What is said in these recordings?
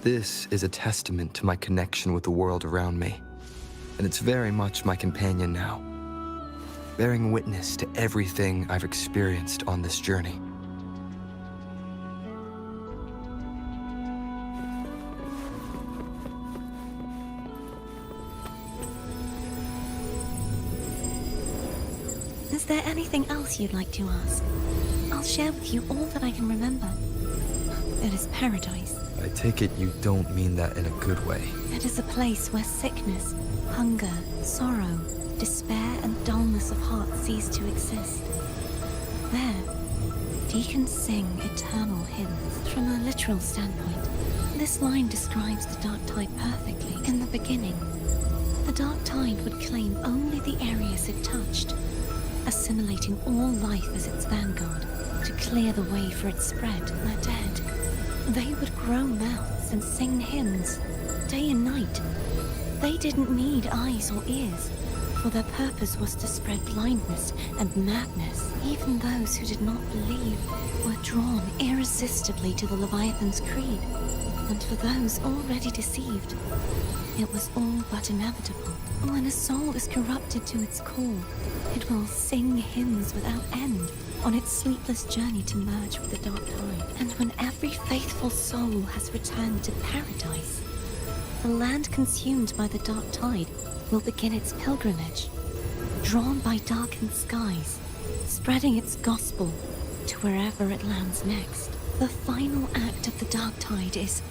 This is a testament to my connection with the world around me, and it's very much my companion now, bearing witness to everything I've experienced on this journey. Is there anything else you'd like to ask? I'll share with you all that I can remember. It is paradise. I take it you don't mean that in a good way. It is a place where sickness, hunger, sorrow, despair, and dullness of heart cease to exist. There, deacons sing eternal hymns. From a literal standpoint, this line describes the Dark Tide perfectly. In the beginning, the Dark Tide would claim only the areas it touched, assimilating all life as its vanguard to clear the way for its spread. The dead, they would grow mouths and sing hymns, day and night. They didn't need eyes or ears, for their purpose was to spread blindness and madness. Even those who did not believe were drawn irresistibly to the Leviathan's creed. And for those already deceived, it was all but inevitable. When a soul is corrupted to its core, it will sing hymns without end on its sleepless journey to merge with the Dark Tide. And when every faithful soul has returned to paradise, the land consumed by the Dark Tide will begin its pilgrimage, drawn by darkened skies, spreading its gospel to wherever it lands next. The final act of the Dark Tide is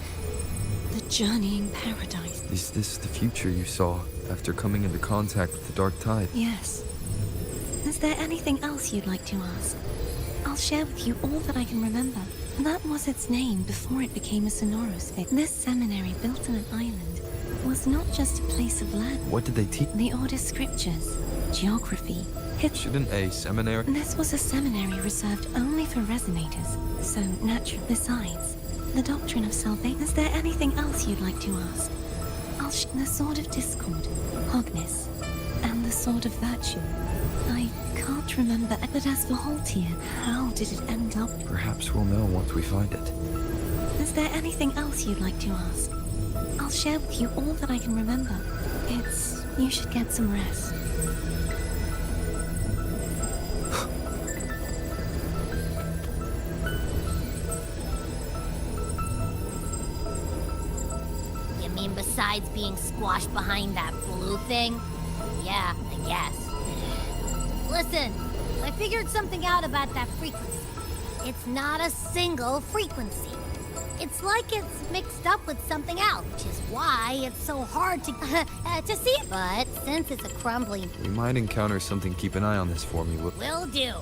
the journeying paradise. Is this the future you saw after coming into contact with the Dark Tide? Yes. Is there anything else you'd like to ask? I'll share with you all that I can remember. That was its name before it became a Sonoros thing. This seminary, built on an island, was not just a place of learning. What did they teach? The Order scriptures, geography, history. Shouldn't a seminary? This was a seminary reserved only for resonators, so natural. Besides, the doctrine of salvation. Is there anything else you'd like to ask? The Sword of Discord, Hogness, and the Sword of Virtue. I can't remember, but as for Haltier, how did it end up? Perhaps we'll know once we find it. Is there anything else you'd like to ask? I'll share with you all that I can remember. You should get some rest. You mean besides being squashed behind that blue thing? Yeah, I guess. Listen, I figured something out about that frequency. It's not a single frequency. It's like it's mixed up with something else, which is why it's so hard to see. But since it's a crumbling... We might encounter something. Keep an eye on this for me. Will do.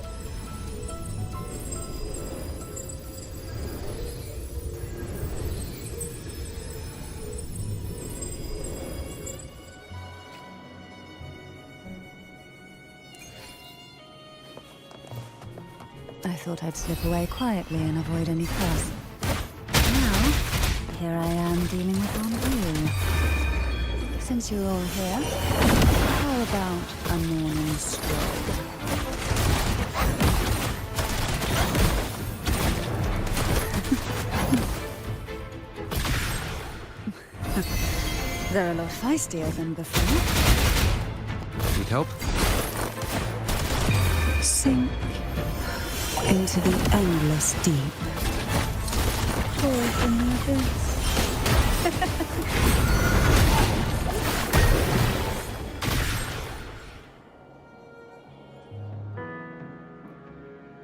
I thought I'd slip away quietly and avoid any fuss. Now, here I am dealing with on you. Since you're all here, how about a morning stroll? They're a lot feistier than before. Need help? Sink into the endless deep. Fall from the abyss.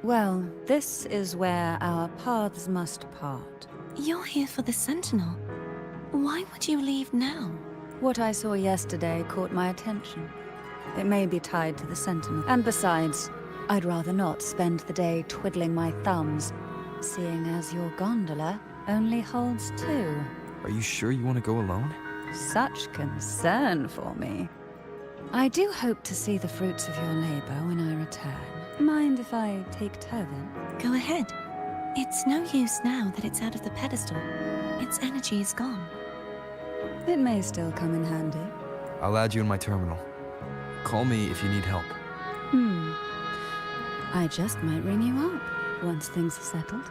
Well, this is where our paths must part. You're here for the Sentinel. Why would you leave now? What I saw yesterday caught my attention. It may be tied to the Sentinel. And besides, I'd rather not spend the day twiddling my thumbs, seeing as your gondola only holds 2. Are you sure you want to go alone? Such concern for me. I do hope to see the fruits of your labor when I return. Mind if I take turban? Go ahead. It's no use now that it's out of the pedestal. Its energy is gone. It may still come in handy. I'll add you in my terminal. Call me if you need help. I just might ring you up once things are settled.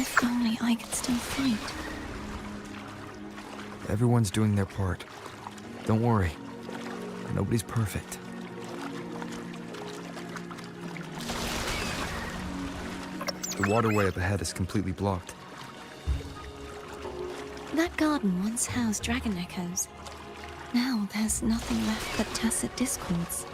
If only I could still fight. Everyone's doing their part. Don't worry. Nobody's perfect. The waterway up ahead is completely blocked. That garden once housed dragon echoes. Now there's nothing left but tacit discords.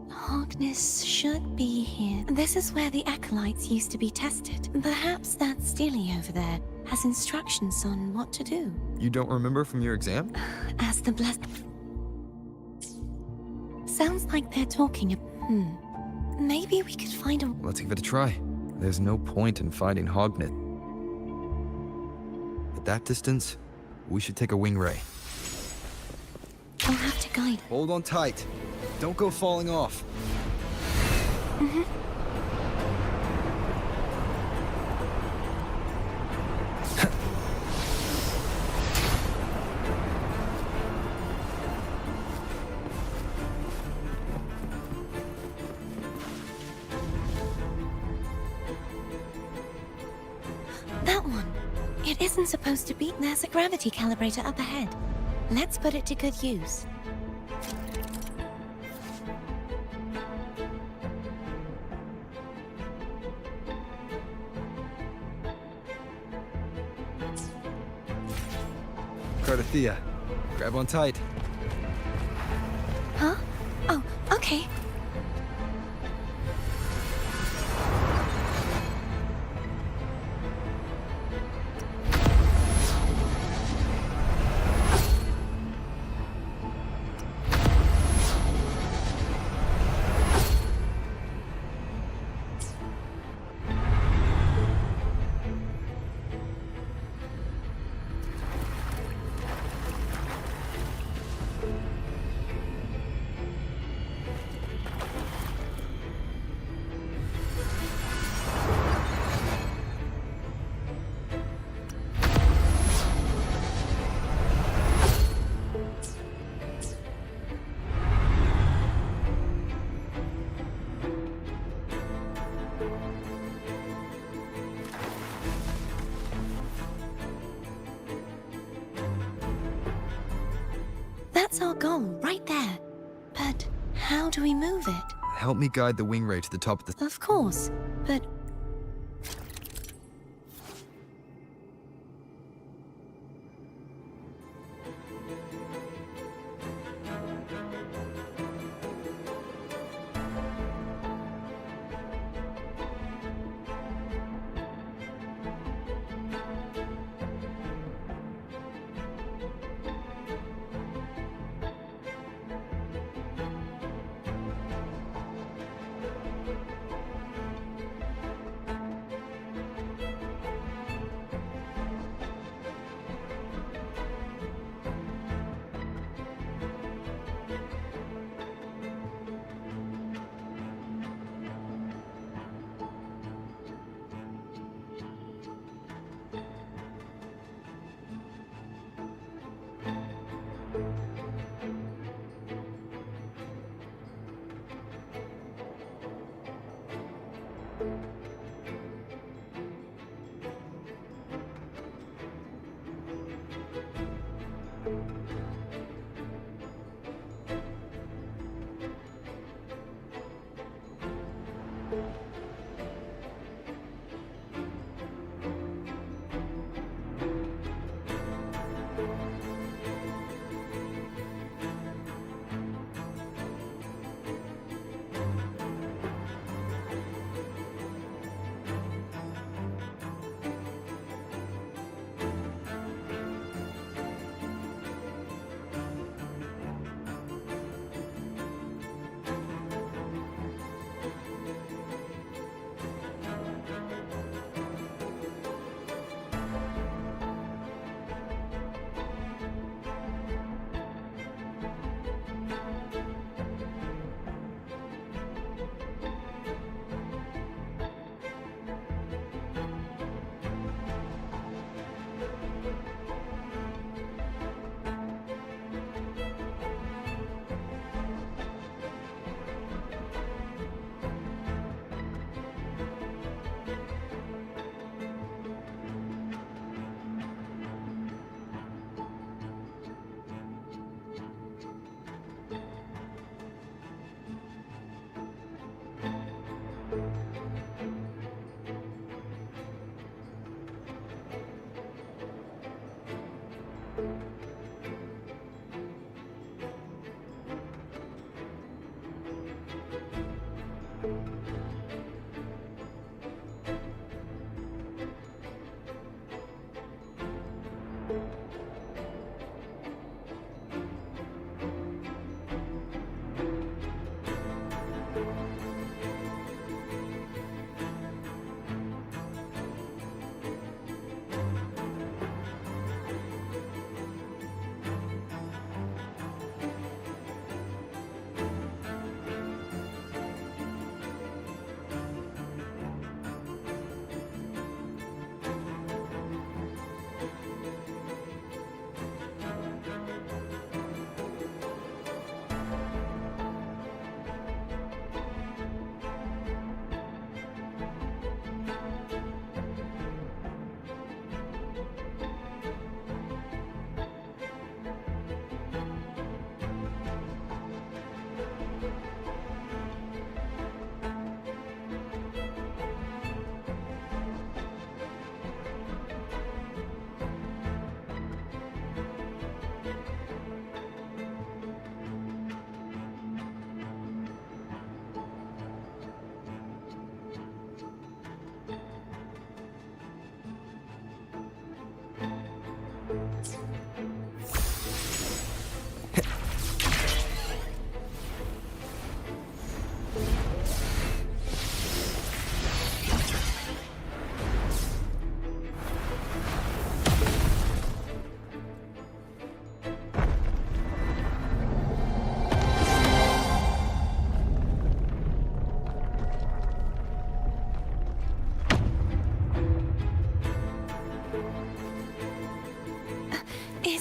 Darkness should be here. This is where the acolytes used to be tested. Perhaps that Steely over there has instructions on what to do. You don't remember from your exam? As the blessed... Sounds like they're talking. Maybe we could find a... Let's give it a try. There's no point in fighting Hognit. At that distance, we should take a wing ray. I'll have to guide. Hold on tight. Don't go falling off. That one. It isn't supposed to be. There's a gravity calibrator up ahead. Let's put it to good use. Cardathea, grab on tight. Huh? Oh, okay. That's our goal, right there. But how do we move it? Help me guide the wing ray to the top of the... Of course, but...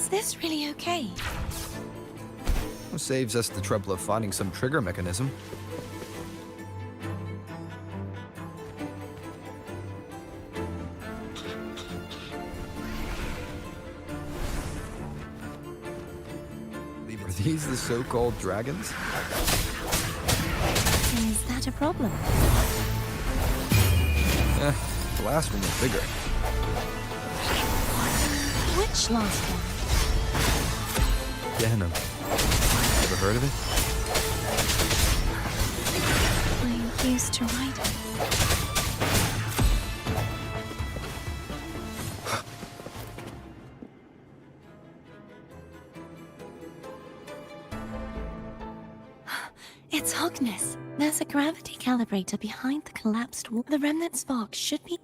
Is this really okay? Saves us the trouble of finding some trigger mechanism. Are these the so-called dragons? Is that a problem? The last one was bigger. Which last one? Denim. Ever heard of it? I used to write it. It's Hogness. There's a gravity calibrator behind the collapsed wall. The remnant spark should be...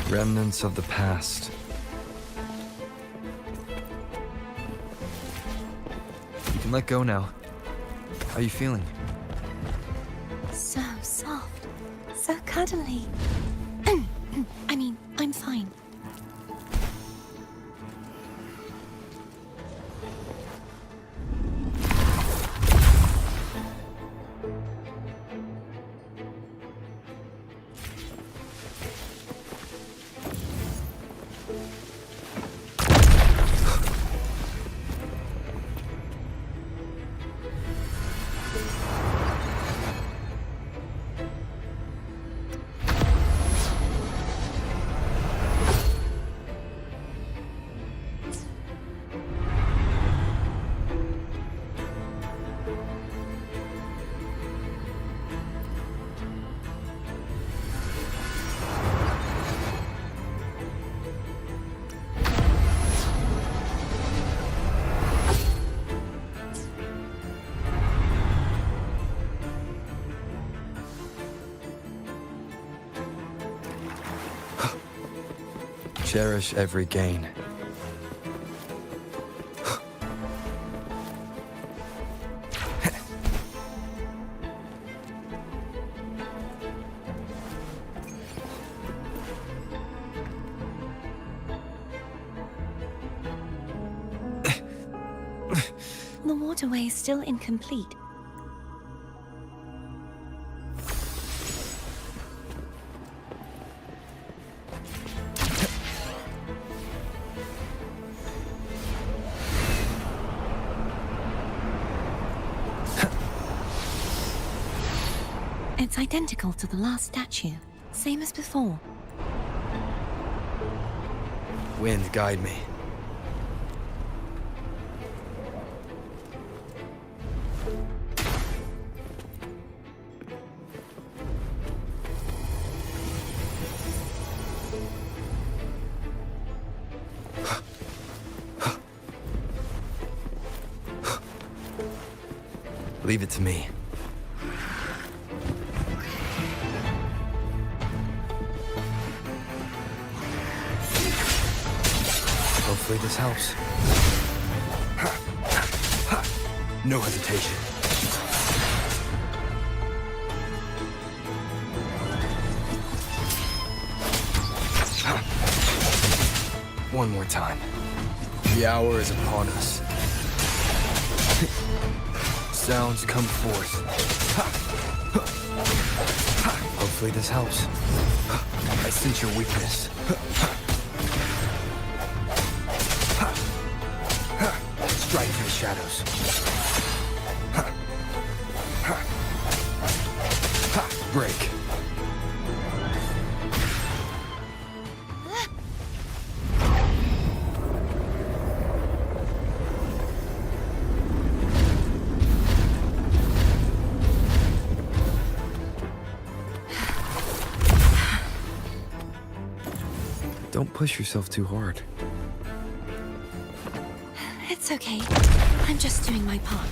Remnants of the past. You can let go now. How are you feeling? So soft. So cuddly. I mean, I'm fine. Cherish every gain. The waterway is still incomplete. It's identical to the last statue, same as before. Wind, guide me. Leave it to me. Hopefully this helps. No hesitation. One more time. The hour is upon us. Sounds come forth. Hopefully this helps. I sense your weakness. Strike for the shadows. Break. Don't push yourself too hard. It's okay. I'm just doing my part.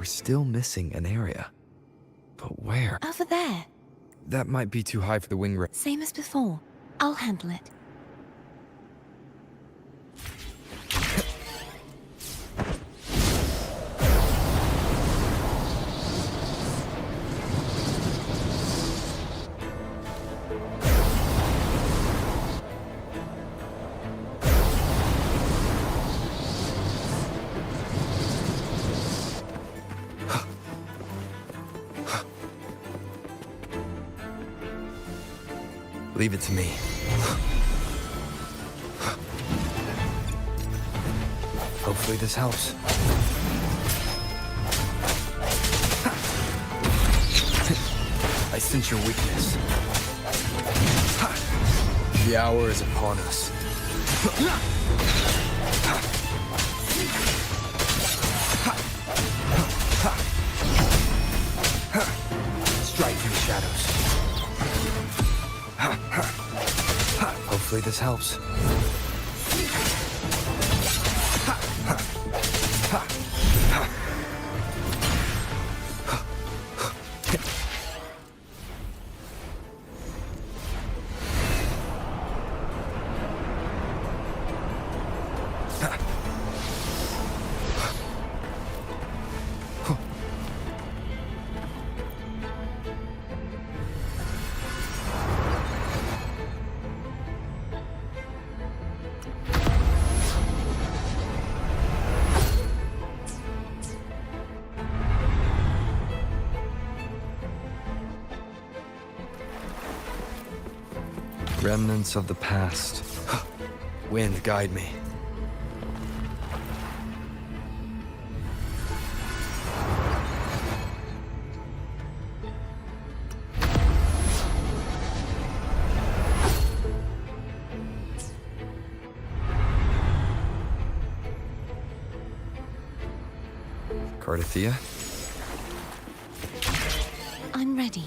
we're still missing an area. But where? Over there. That might be too high for the wing rail. Same as before. I'll handle it. Leave it to me. Hopefully this helps. I sense your weakness. The hour is upon us. Strike through the shadows. Hopefully this helps. Remnants of the past. Wind, guide me. Cardathia? I'm ready.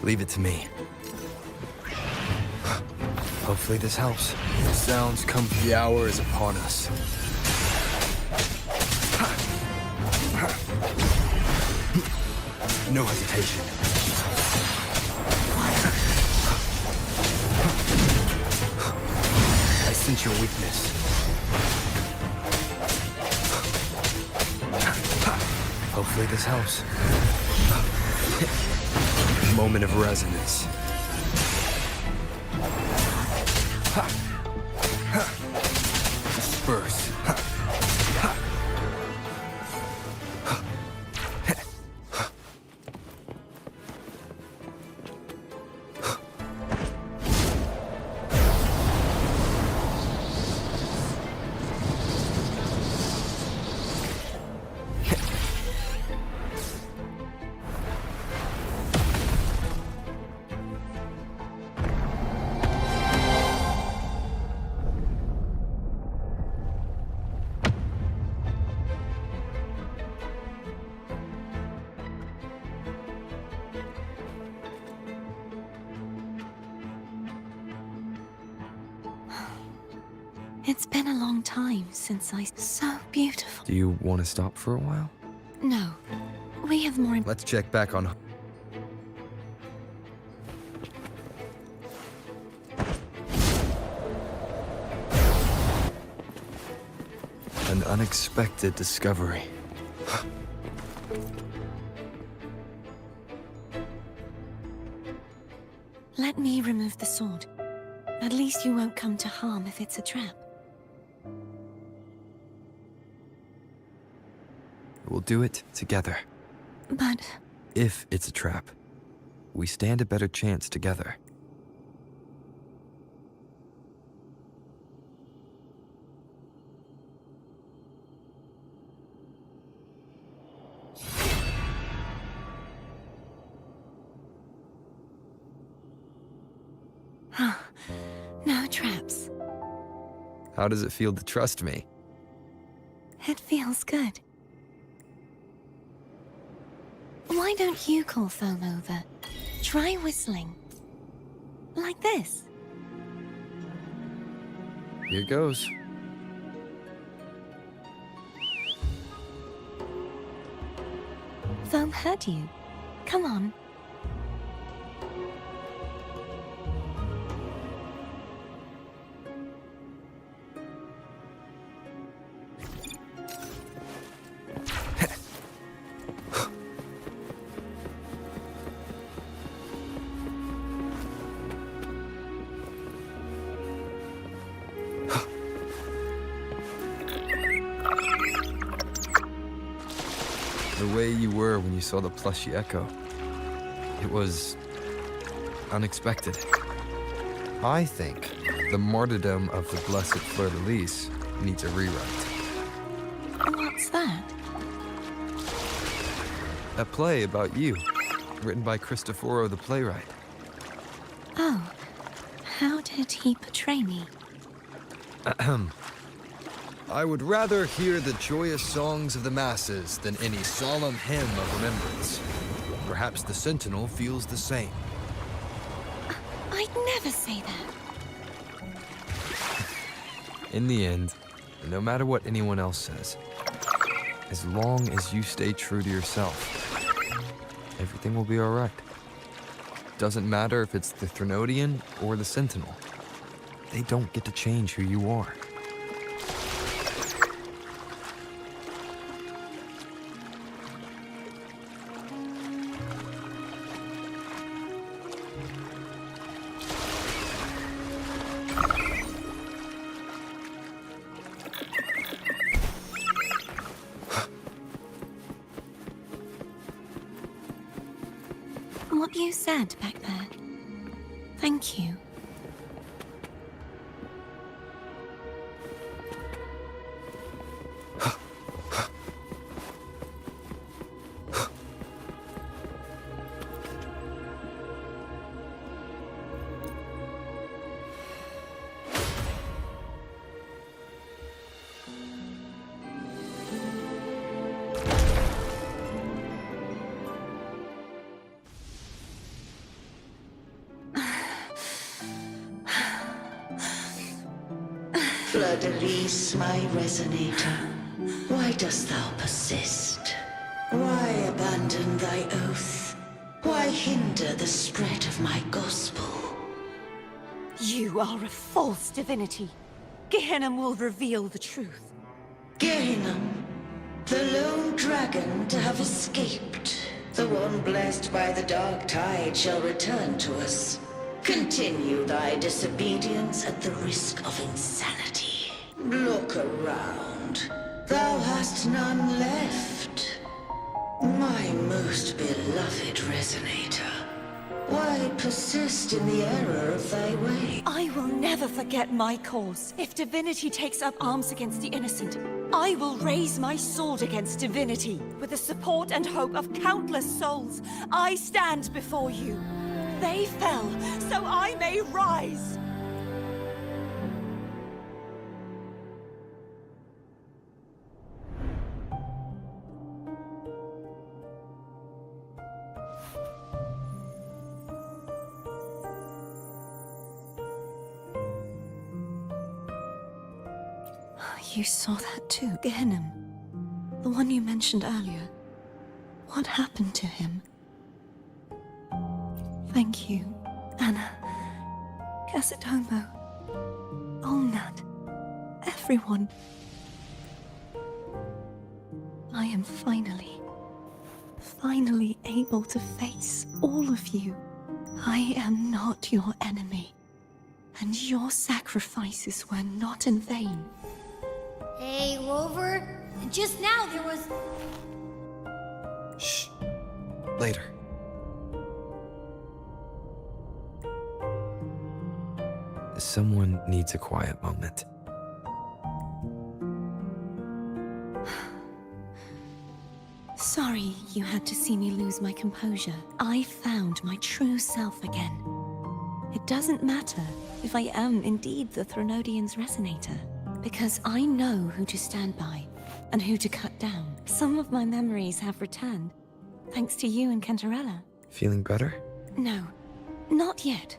Leave it to me. Hopefully this helps. The sounds come. The hour is upon us. No hesitation. I sense your weakness. Hopefully this helps. Moment of resonance. Disperse. It's been a long time since I... So beautiful. Do you want to stop for a while? No. We have more... Let's check back on... An unexpected discovery. Let me remove the sword. At least you won't come to harm if it's a trap. We'll do it together. But... If it's a trap, we stand a better chance together. No traps. How does it feel to trust me? It feels good. Why don't you call Foam over? Try whistling. Like this. Here goes. Foam heard you. Come on. The way you were when you saw the plushy echo. It was unexpected. I think the martyrdom of the blessed fleur-de-lis needs a rewrite. What's that? A play about you, written by Cristoforo the playwright. Oh, how did he portray me? I would rather hear the joyous songs of the masses than any solemn hymn of remembrance. Perhaps the Sentinel feels the same. I'd never say that. In the end, no matter what anyone else says, as long as you stay true to yourself, everything will be all right. Doesn't matter if it's the Threnodian or the Sentinel. They don't get to change who you are. What you said back there. Thank you. Fleur-de-lis, my resonator, why dost thou persist? Why abandon thy oath? Why hinder the spread of my gospel? You are a false divinity. Gehenna will reveal the truth. Gehenna, the lone dragon to have escaped. The one blessed by the dark tide shall return to us. Continue thy disobedience at the risk of insanity. Look around. Thou hast none left. My most beloved resonator, why persist in the error of thy way? I will never forget my cause. If divinity takes up arms against the innocent, I will raise my sword against divinity. With the support and hope of countless souls, I stand before you. They fell, so I may rise. You saw that too, Gehenna. The one you mentioned earlier. What happened to him? Thank you, Anna, Casitomo, Olnat, everyone. I am finally able to face all of you. I am not your enemy, and your sacrifices were not in vain. Hey, Rover, just now there was... Shh. Later. Someone needs a quiet moment. Sorry you had to see me lose my composure. I found my true self again. It doesn't matter if I am indeed the Threnodian's resonator, because I know who to stand by and who to cut down. Some of my memories have returned, thanks to you and Cantarella. Feeling better? No, not yet.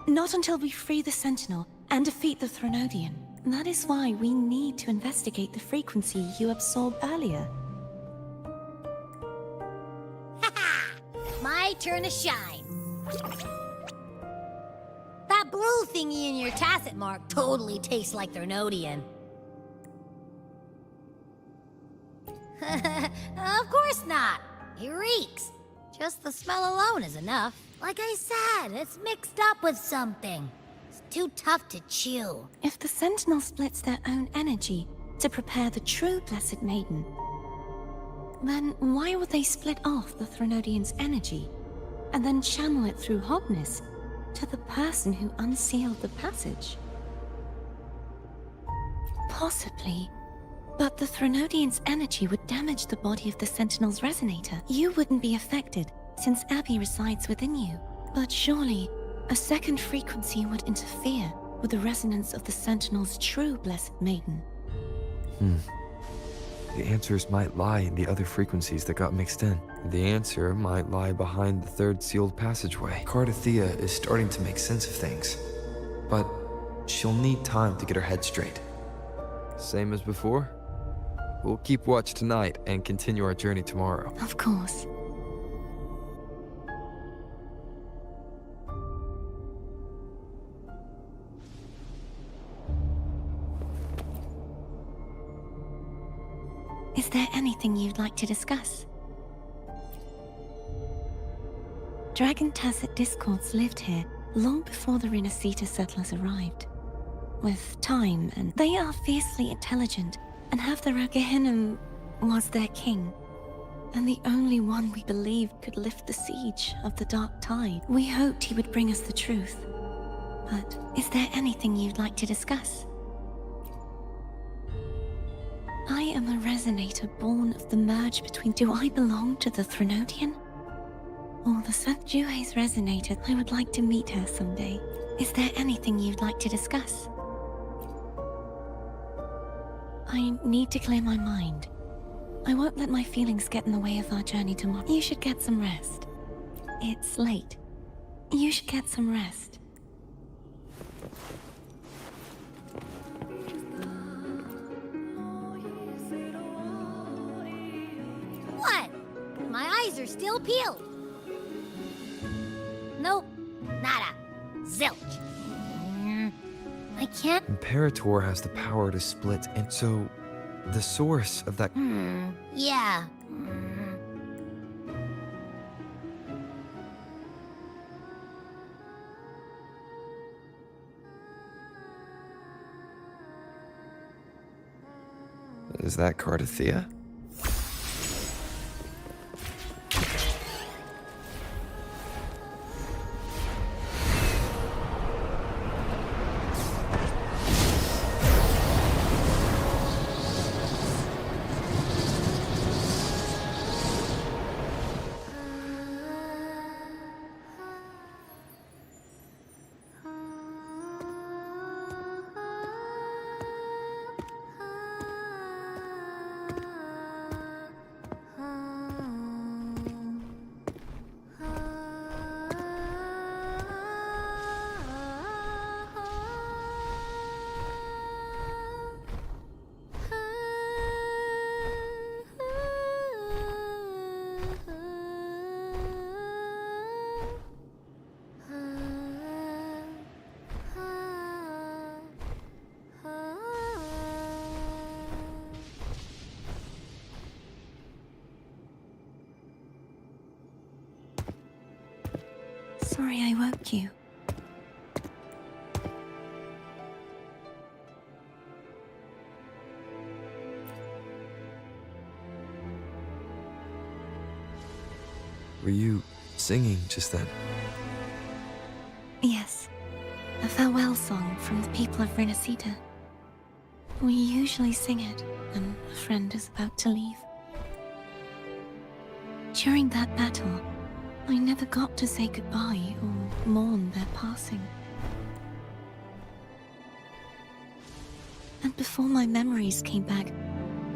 Not until we free the Sentinel and defeat the Threnodian. That is why we need to investigate the frequency you absorbed earlier. My turn to shine. That blue thingy in your tacit mark totally tastes like Threnodian. Of course not. It reeks. Just the smell alone is enough. Like I said, it's mixed up with something. It's too tough to chew. If the Sentinel splits their own energy to prepare the true Blessed Maiden, then why would they split off the Threnodian's energy and then channel it through Hogness to the person who unsealed the passage? Possibly, but the Threnodian's energy would damage the body of the Sentinel's resonator. You wouldn't be affected, since Abby resides within you. But surely, a second frequency would interfere with the resonance of the Sentinel's true Blessed Maiden. The answers might lie in the other frequencies that got mixed in. The answer might lie behind the third sealed passageway. Cardathea is starting to make sense of things, but she'll need time to get her head straight. Same as before? We'll keep watch tonight and continue our journey tomorrow. Of course. Is there anything you'd like to discuss? Dragon Tacet discords lived here long before the Renacita settlers arrived. With time, and they are fiercely intelligent and have the Gehinnom was their king, and the only one we believed could lift the siege of the Dark Tide. We hoped he would bring us the truth. But is there anything you'd like to discuss? I am a resonator born of the merge between do I belong to the Threnodian? Or the St. Jue's resonator? I would like to meet her someday. Is there anything you'd like to discuss? I need to clear my mind. I won't let my feelings get in the way of our journey tomorrow. You should get some rest. It's late. You should get some rest. What? My eyes are still peeled. Nope. Nada. Zilch. I can't. Imperator has the power to split, and so the source of that. Yeah. Is that Cardathea? Sorry I woke you. Were you singing just then? Yes, a farewell song from the people of Renacita. We usually sing it when a friend is about to leave. During that battle, I never got to say goodbye or mourn their passing. And before my memories came back,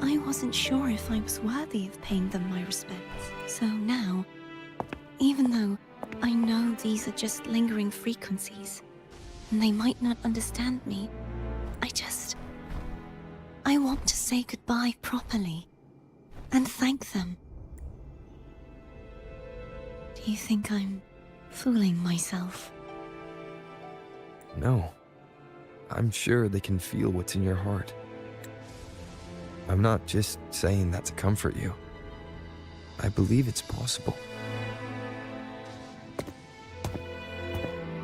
I wasn't sure if I was worthy of paying them my respects. So now, even though I know these are just lingering frequencies, and they might not understand me, I want to say goodbye properly, and thank them. Do you think I'm fooling myself? No. I'm sure they can feel what's in your heart. I'm not just saying that to comfort you. I believe it's possible.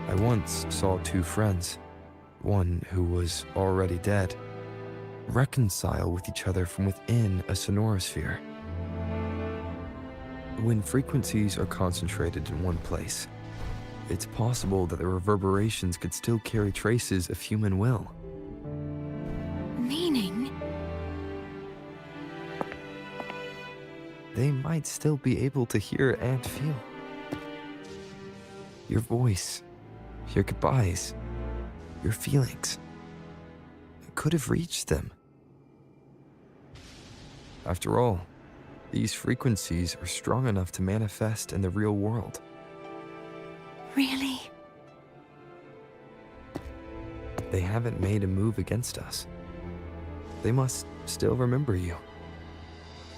I once saw two friends, one who was already dead, reconcile with each other from within a sonorosphere. When frequencies are concentrated in one place, it's possible that the reverberations could still carry traces of human will. Meaning? They might still be able to hear and feel. Your voice, your goodbyes, your feelings. It could have reached them. After all, these frequencies are strong enough to manifest in the real world. Really? They haven't made a move against us. They must still remember you.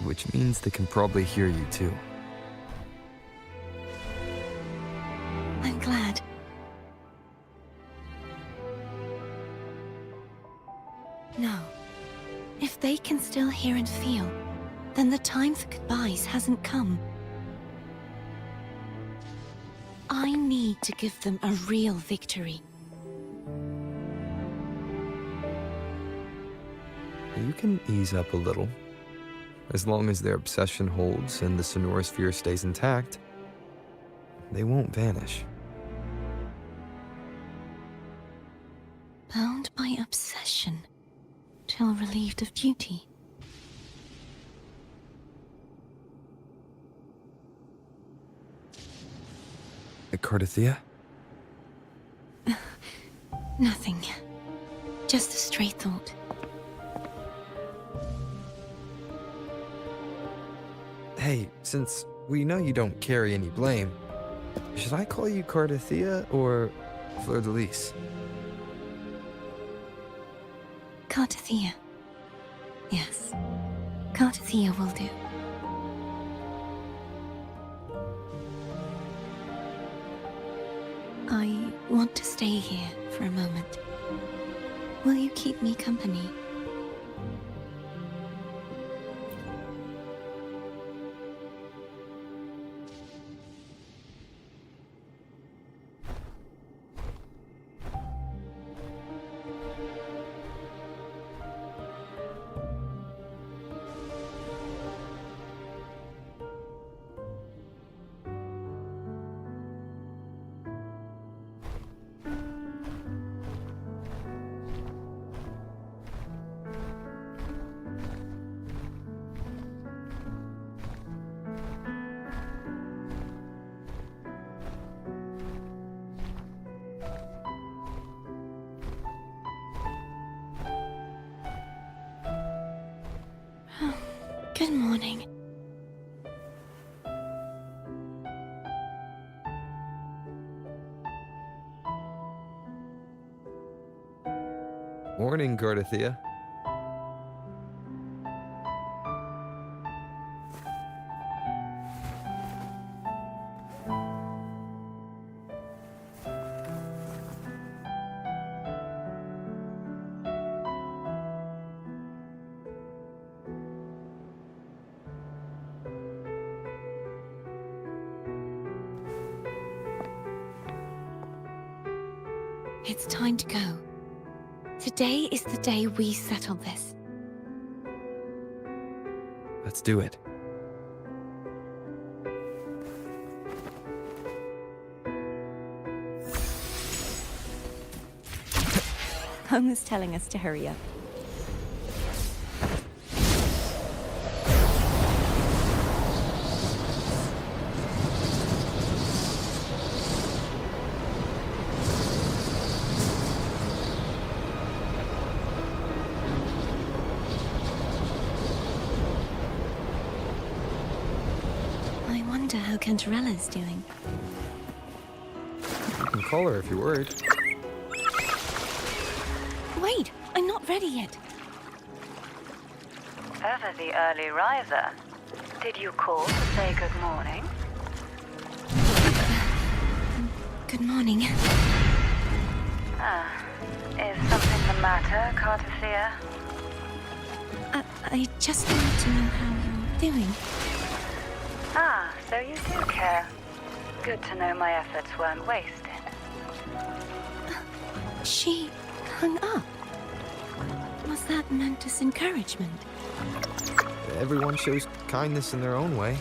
Which means they can probably hear you too. I'm glad. No. If they can still hear and feel, then the time for goodbyes hasn't come. I need to give them a real victory. You can ease up a little. As long as their obsession holds and the sonorosphere stays intact, they won't vanish. Bound by obsession, till relieved of duty. Cardathia? Nothing. Just a stray thought. Hey, since we know you don't carry any blame, should I call you Cardathia or Fleur de Lis? Cardathia. Yes. Cardathia will do. I want to stay here for a moment. Will you keep me company? Good morning. Morning, Cardathia. It's time to go. Today is the day we settle this. Let's do it. Homer's telling us to hurry up. wonder how Cantarella's doing. You can call her if you're worried. Wait, I'm not ready yet. Ever the early riser. Did you call to say good morning? Good morning. Is something the matter, Cartafia? I just wanted to know how you're doing. So you do care. Good to know my efforts weren't wasted. She hung up. Was that meant as encouragement? Everyone shows kindness in their own way.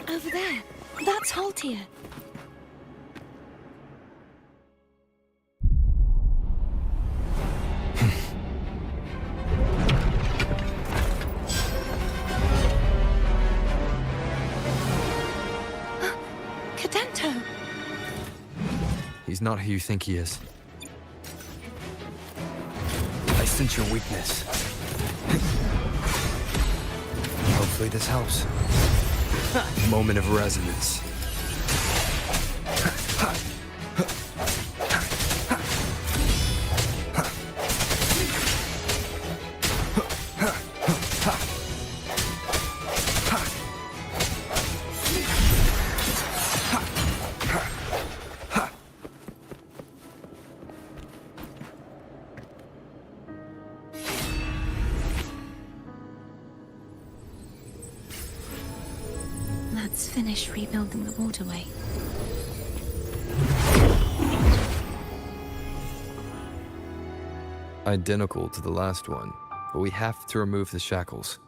Over there. That's Haltia. Cadento! He's not who you think he is. I sense your weakness. Hopefully this helps. Moment of resonance. Let's finish rebuilding the waterway. Identical to the last one, but we have to remove the shackles.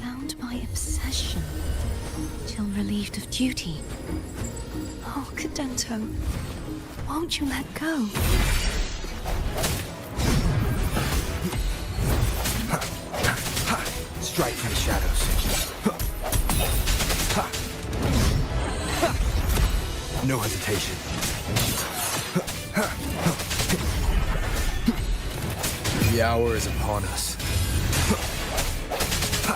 Bound by obsession, till relieved of duty. Oh, Cadento, won't you let go? Strike from the shadows. No hesitation. The hour is upon us.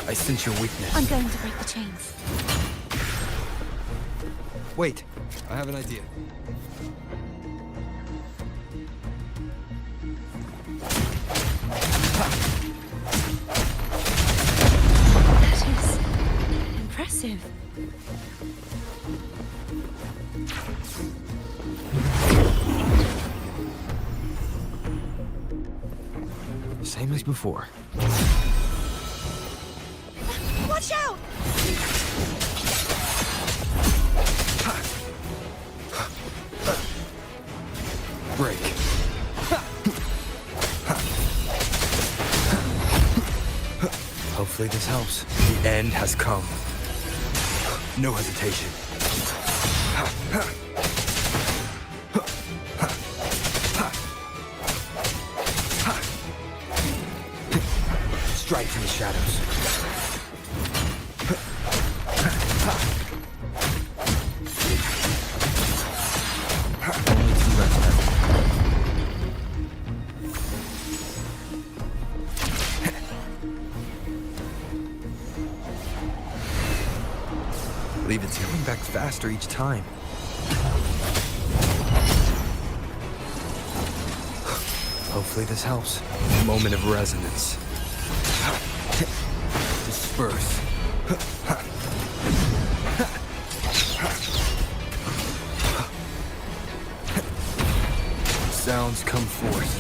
I sense your weakness. I'm going to break the chains. Wait, I have an idea. That is impressive. Same as before. Watch out! Break. Hopefully this helps. The end has come. No hesitation. Strike from the shadows. Only two left now. Believe it's coming back faster each time. Hopefully this helps. Moment of resonance. Disperse. Sounds come forth.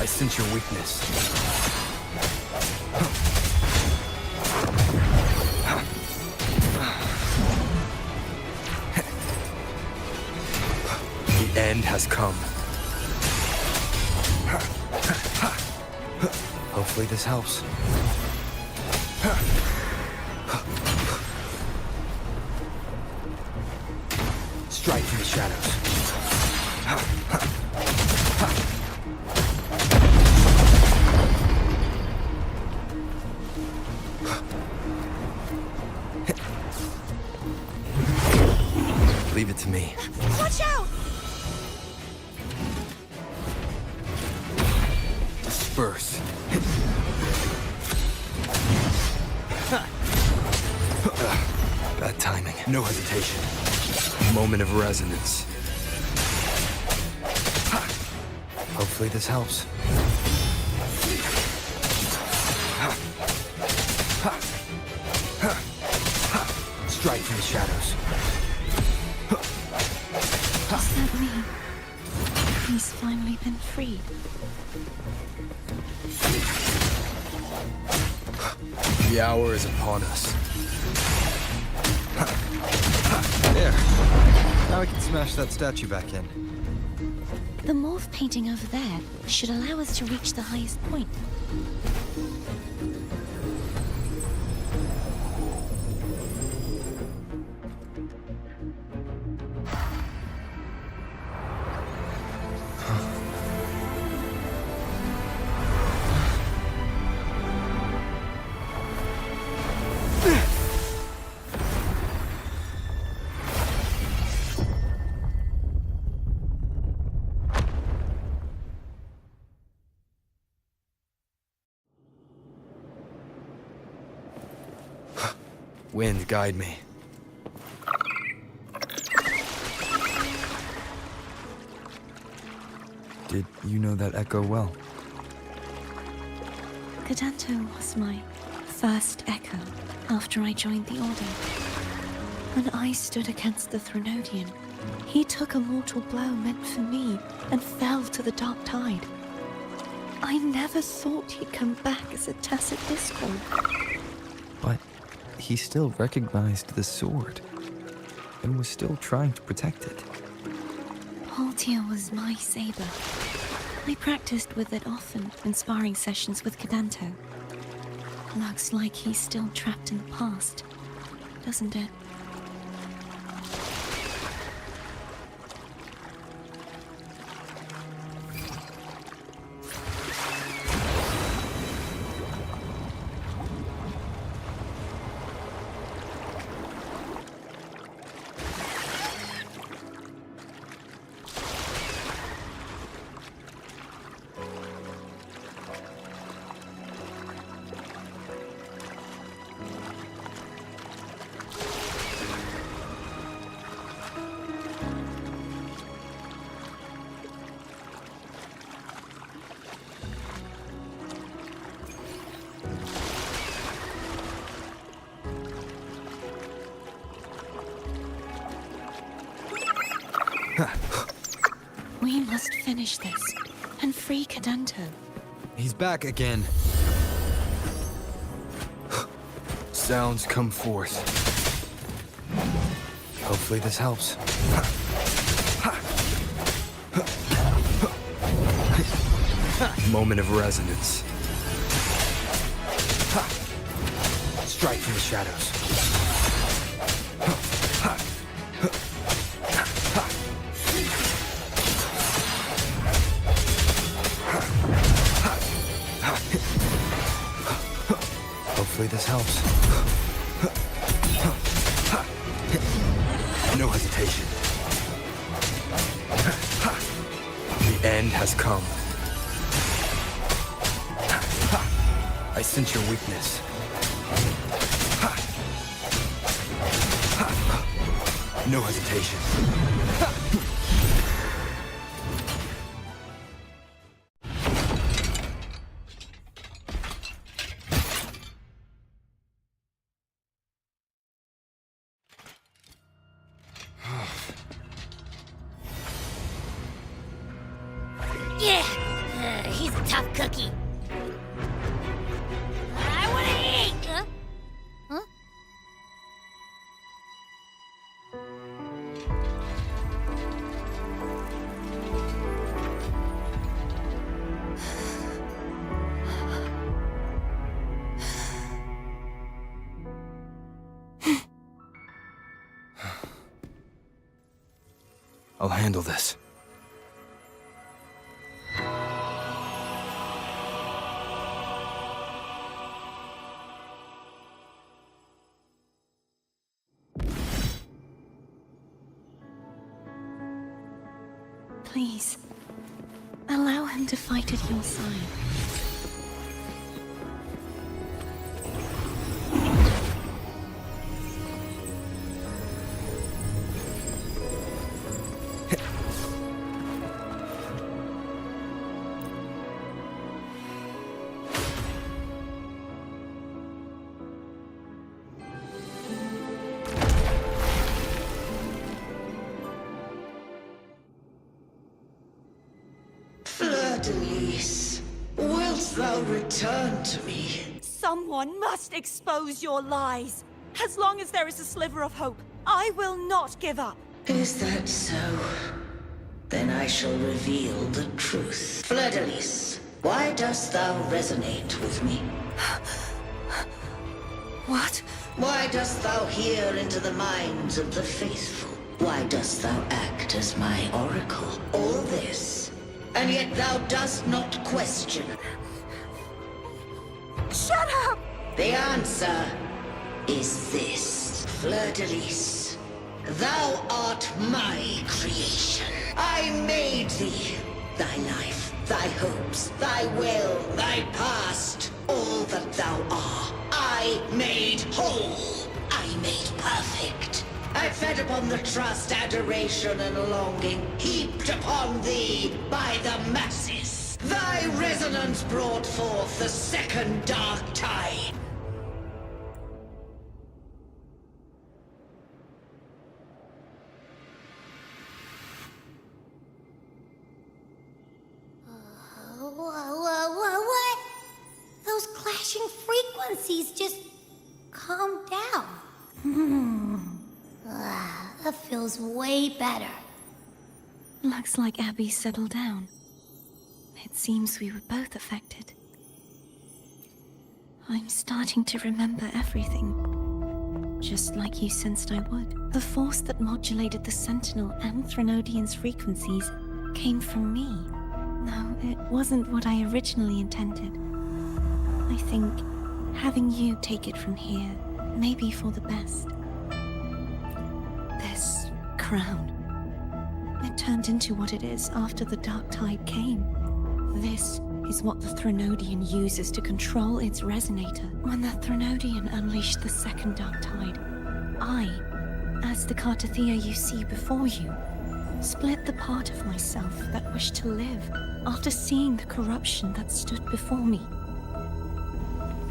I sense your weakness. The end has come. Hopefully this helps. Strike from the shadows. Leave it to me. Watch out! Disperse. Bad timing. No hesitation. Moment of resonance. Hopefully this helps. Strike from the shadows. Does that mean he's finally been freed? The hour is upon us. There. Now I can smash that statue back in. The morph painting over there should allow us to reach the highest point. Wind, guide me. Did you know that echo well? Cadanto was my first echo after I joined the Order. When I stood against the Threnodian, he took a mortal blow meant for me and fell to the dark tide. I never thought he'd come back as a tacit discord. But he still recognized the sword and was still trying to protect it. Haltia was my saber. I practiced with it often in sparring sessions with Cadanto. Looks like he's still trapped in the past, doesn't it? We must finish this and free Cadanto. He's back again. Sounds come forth. Hopefully this helps. Moment of resonance. Strike from the shadows. Hopefully this helps. No hesitation. The end has come. I sense your weakness. No hesitation. Yeah, he's a tough cookie. I wanna eat. Huh? I'll handle this. Please, allow him to fight at your side. Fleur-de-Lis, wilt thou return to me? Someone must expose your lies. As long as there is a sliver of hope, I will not give up. Is that so? Then I shall reveal the truth. Fleur-de-Lis, why dost thou resonate with me? What? Why dost thou hear into the minds of the faithful? Why dost thou act as my oracle? All this, and yet thou dost not question. Shut up! The answer is this. Fleur-de-Lis, thou art my creation. I made thee. Thy life, thy hopes, thy will, thy past, all that thou art, I made whole. I made perfect. I fed upon the trust, adoration, and longing heaped upon thee by the masses. Thy resonance brought forth the second dark tide. What? Those clashing frequencies just calm down. That feels way better. Looks like Abby settled down. It seems we were both affected. I'm starting to remember everything. Just like you sensed I would. The force that modulated the Sentinel and Threnodian's frequencies came from me. No, it wasn't what I originally intended. I think having you take it from here may be for the best. This crown, it turned into what it is after the Dark Tide came. This is what the Threnodian uses to control its resonator. When the Threnodian unleashed the second Dark Tide, I, as the Cartathea you see before you, split the part of myself that wished to live after seeing the corruption that stood before me.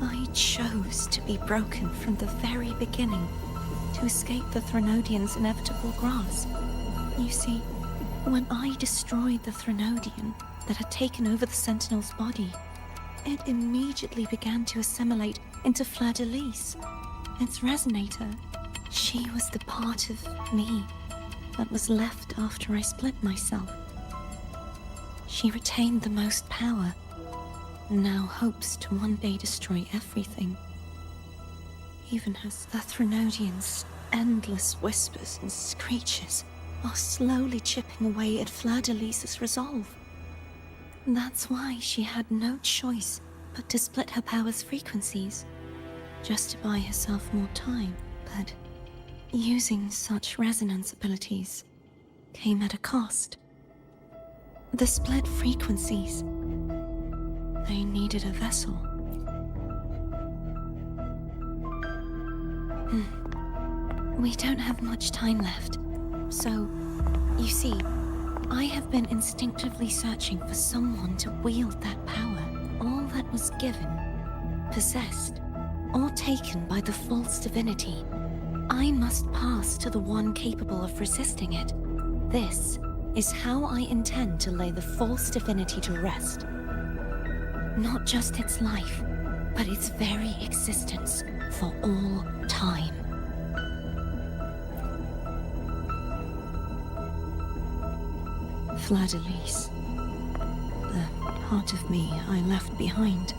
I chose to be broken from the very beginning to escape the Threnodian's inevitable grasp. You see, when I destroyed the Threnodian that had taken over the Sentinel's body, it immediately began to assimilate into Fleur-de-Lis, its resonator. She was the part of me that was left after I split myself. She retained the most power, and now hopes to one day destroy everything. Even as the Threnodian's endless whispers and screeches are slowly chipping away at Fleur-de-Lis's resolve. That's why she had no choice but to split her power's frequencies, just to buy herself more time. But using such resonance abilities came at a cost. The split frequencies, they needed a vessel. We don't have much time left, so, you see, I have been instinctively searching for someone to wield that power. All that was given, possessed, or taken by the false divinity, I must pass to the one capable of resisting it. This is how I intend to lay the false divinity to rest. Not just its life, but its very existence for all time. Fleur-de-Lis, the part of me I left behind,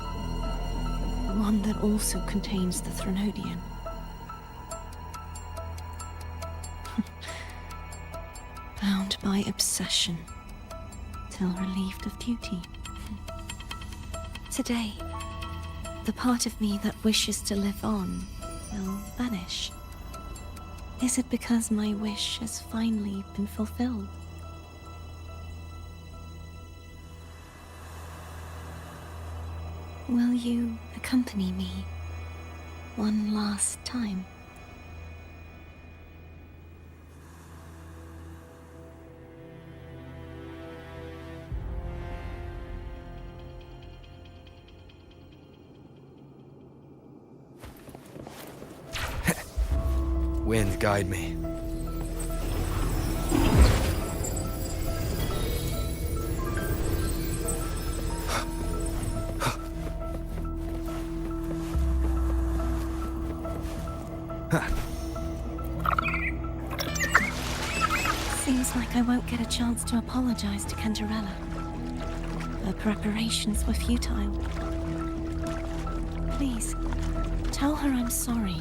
one that also contains the Threnodian. Bound by obsession, till relieved of duty. Today, the part of me that wishes to live on will vanish. Is it because my wish has finally been fulfilled? Will you accompany me one last time? Wind, guide me. Seems like I won't get a chance to apologize to Cantarella. Her preparations were futile. Please, tell her I'm sorry.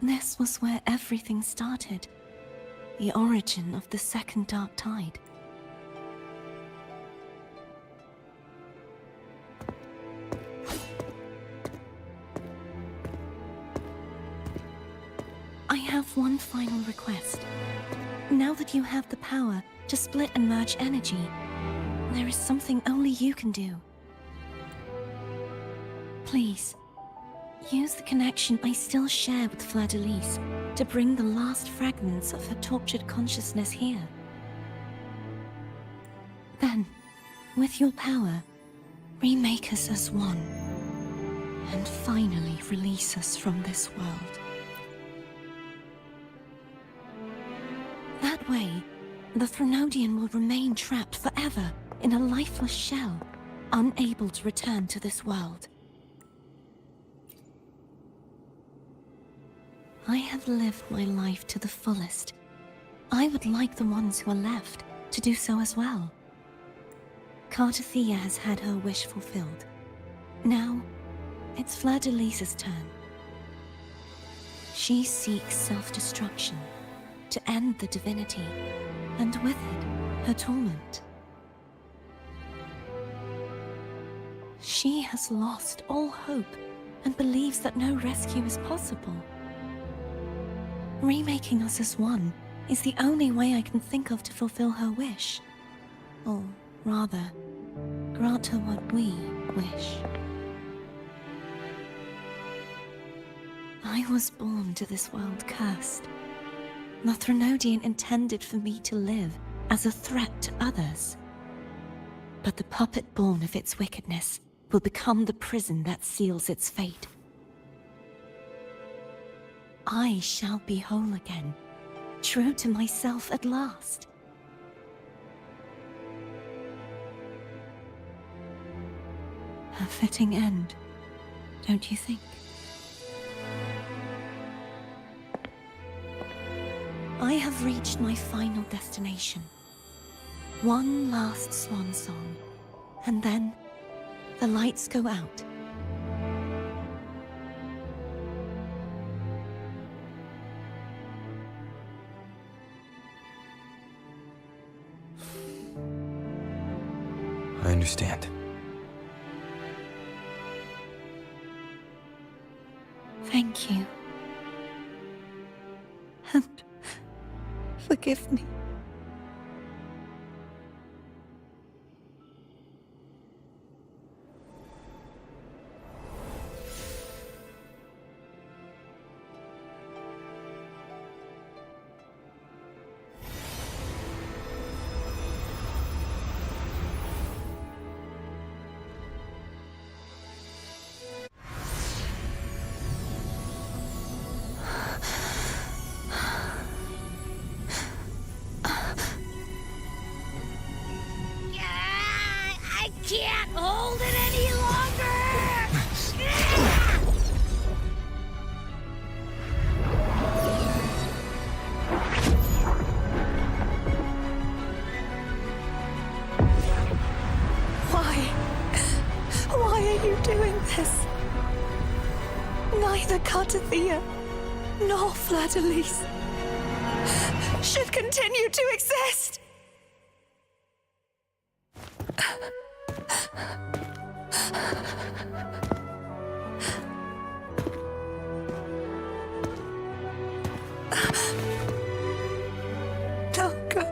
This was where everything started. The origin of the second dark tide. I have one final request. Now that you have the power to split and merge energy, there is something only you can do. Please, use the connection I still share with Fleur-de-Lis to bring the last fragments of her tortured consciousness here. Then, with your power, remake us as one, and finally release us from this world. That way, the Threnodian will remain trapped forever in a lifeless shell, unable to return to this world. I have lived my life to the fullest. I would like the ones who are left to do so as well. Cartathea has had her wish fulfilled. Now, it's Fleur-de-Lis's turn. She seeks self-destruction to end the divinity, and with it, her torment. She has lost all hope and believes that no rescue is possible. Remaking us as one is the only way I can think of to fulfill her wish. Or rather, grant her what we wish. I was born to this world cursed. The Threnodian intended for me to live as a threat to others. But the puppet born of its wickedness will become the prison that seals its fate. I shall be whole again, true to myself at last. A fitting end, don't you think? I have reached my final destination. One last swan song, and then the lights go out. I understand. Thank you. And forgive me. Cartathea nor Fleur-de-Lis should continue to exist. Duncan.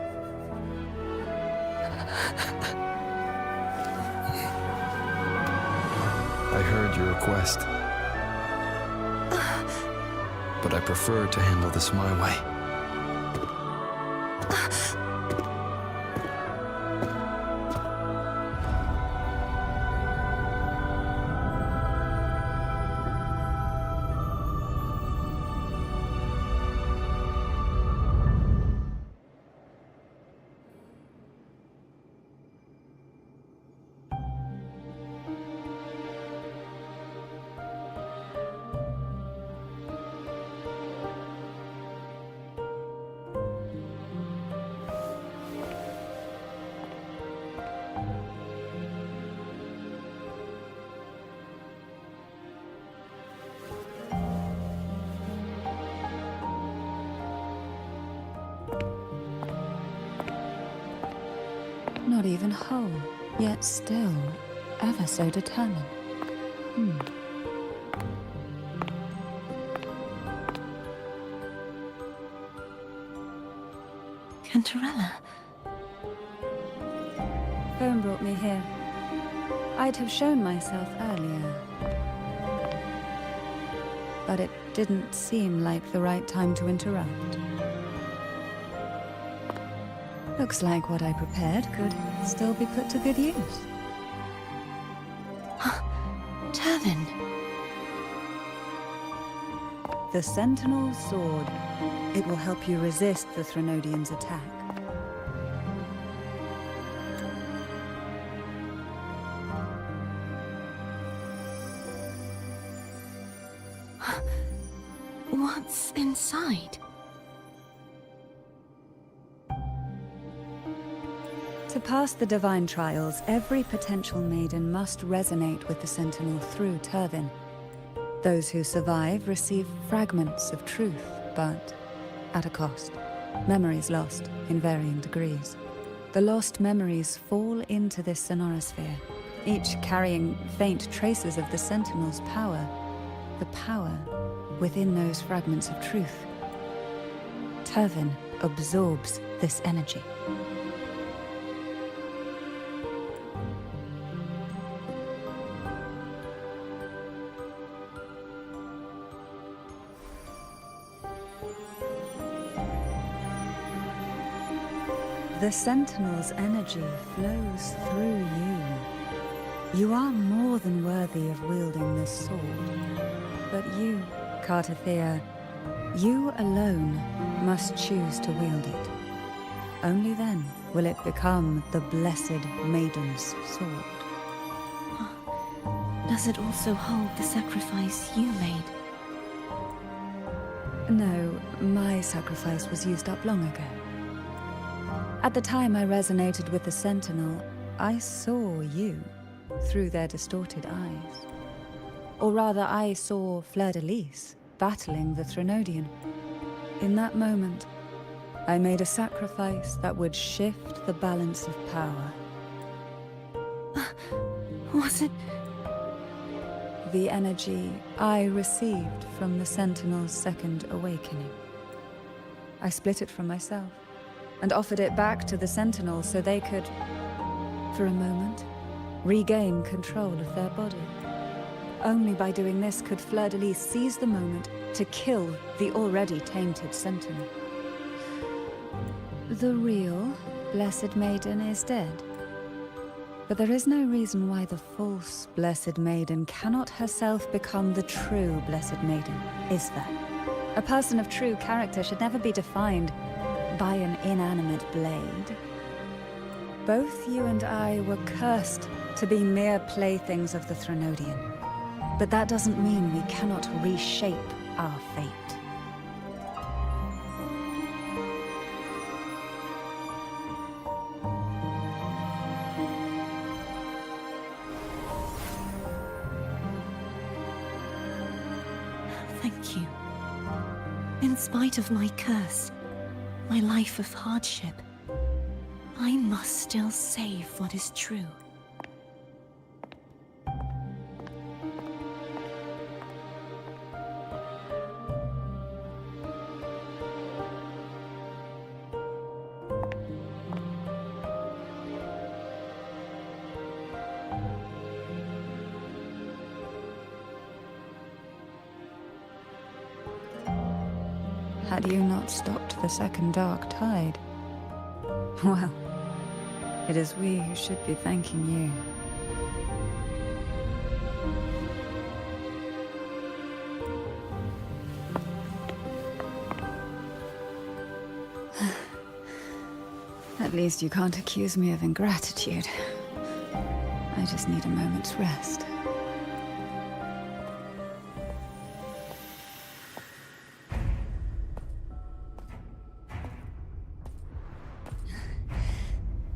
I heard your request. But I prefer to handle this my way. Not even whole, yet still ever so determined. Cantarella. Phone brought me here. I'd have shown myself earlier. But it didn't seem like the right time to interrupt. Looks like what I prepared could still be put to good use. Turvin. The Sentinel's sword. It will help you resist the Threnodian's attack. What's inside? To pass the divine trials, every potential maiden must resonate with the Sentinel through Turvin. Those who survive receive fragments of truth, but at a cost. Memories lost in varying degrees. The lost memories fall into this sonorosphere, each carrying faint traces of the Sentinel's power. The power within those fragments of truth. Turvin absorbs this energy. The Sentinel's energy flows through you. You are more than worthy of wielding this sword. But you, Cartathea, you alone must choose to wield it. Only then will it become the Blessed Maiden's sword. Does it also hold the sacrifice you made? No, my sacrifice was used up long ago. At the time I resonated with the Sentinel, I saw you through their distorted eyes. Or rather, I saw Fleur-de-Lis battling the Threnodian. In that moment, I made a sacrifice that would shift the balance of power. Was it? The energy I received from the Sentinel's second awakening. I split it from myself and offered it back to the Sentinel so they could, for a moment, regain control of their body. Only by doing this could Fleur-de-Lis seize the moment to kill the already tainted Sentinel. The real Blessed Maiden is dead. But there is no reason why the false Blessed Maiden cannot herself become the true Blessed Maiden, is there? A person of true character should never be defined by an inanimate blade. Both you and I were cursed to be mere playthings of the Threnodian. But that doesn't mean we cannot reshape our fate. Thank thank you. In spite of my curse, my life of hardship, I must still save what is true. Had you not stopped the second dark tide? Well, it is we who should be thanking you. At least you can't accuse me of ingratitude. I just need a moment's rest.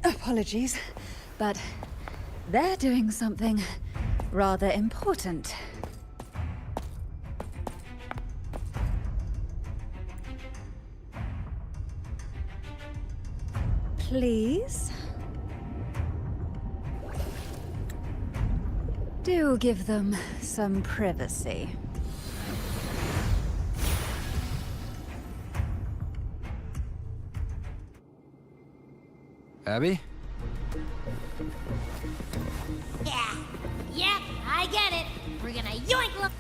Apologies, but they're doing something rather important. Please? Do give them some privacy. Abby? Yeah. Yep, I get it. We're gonna yoink look.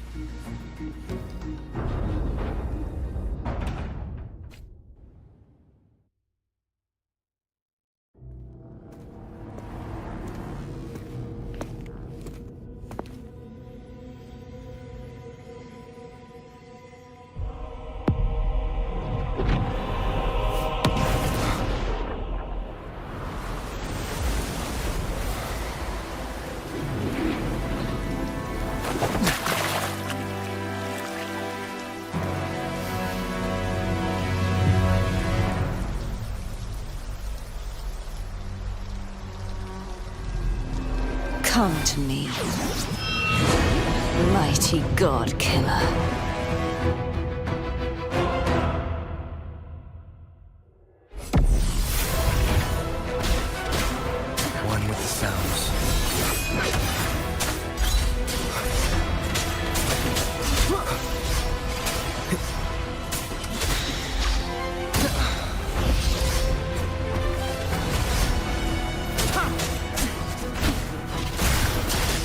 Come to me, mighty god killer. One with the sounds.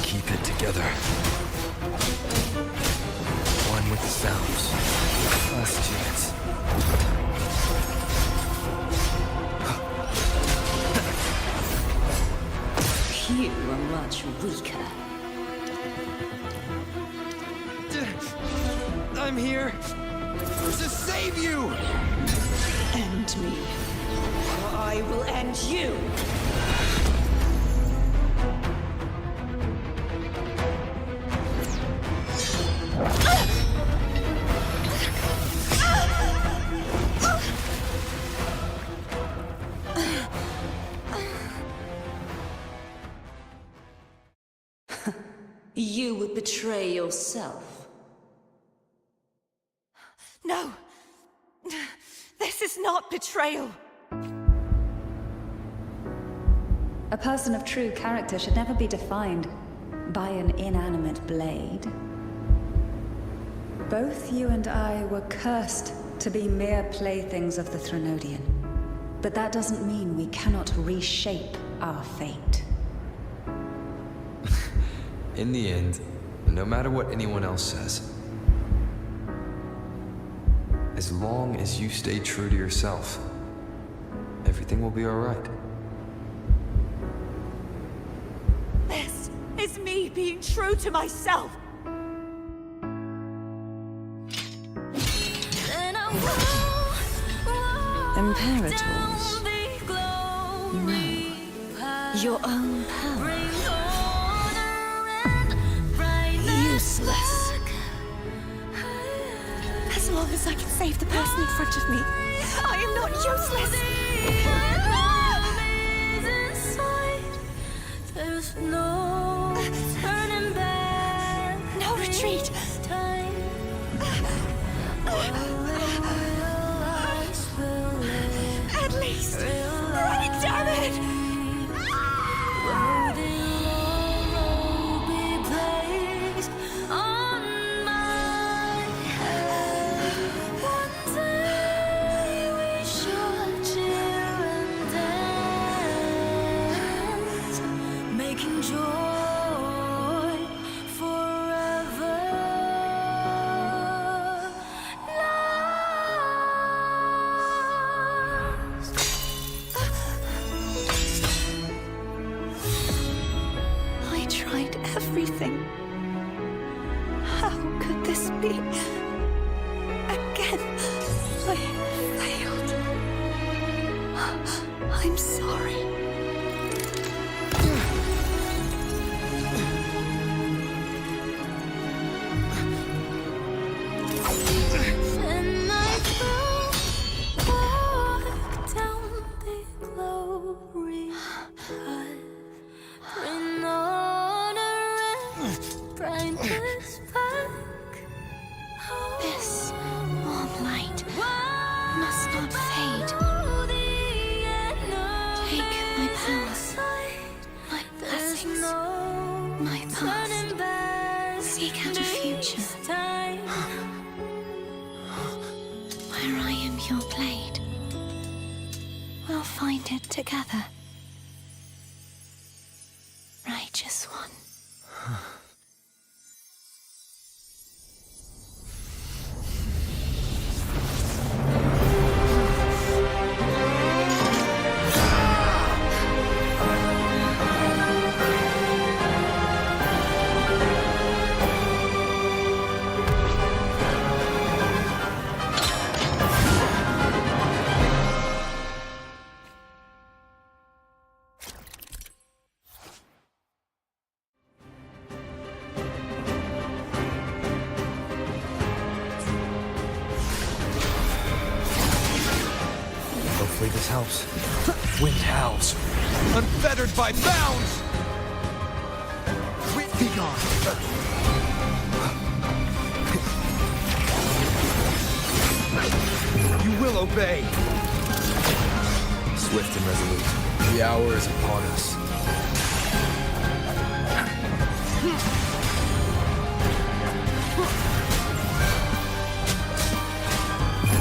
Keep it together. One with the sounds. Last chance. You are much weaker. I'm here to save you! End me, or I will end you. You would betray yourself. No! This is not betrayal! A person of true character should never be defined by an inanimate blade. Both you and I were cursed to be mere playthings of the Threnodian. But that doesn't mean we cannot reshape our fate. In the end, no matter what anyone else says, as long as you stay true to yourself, everything will be all right. This is me being true to myself! Imperators? No. Your own power. Useless. As long as I can save the person in front of me, I am not useless! There's no turning back. No retreat! Time. your blade. We'll find it together. Righteous one. Hopefully this helps. Wind howls. Unfettered by bounds! Be gone! You will obey! Swift and resolute. The hour is upon us.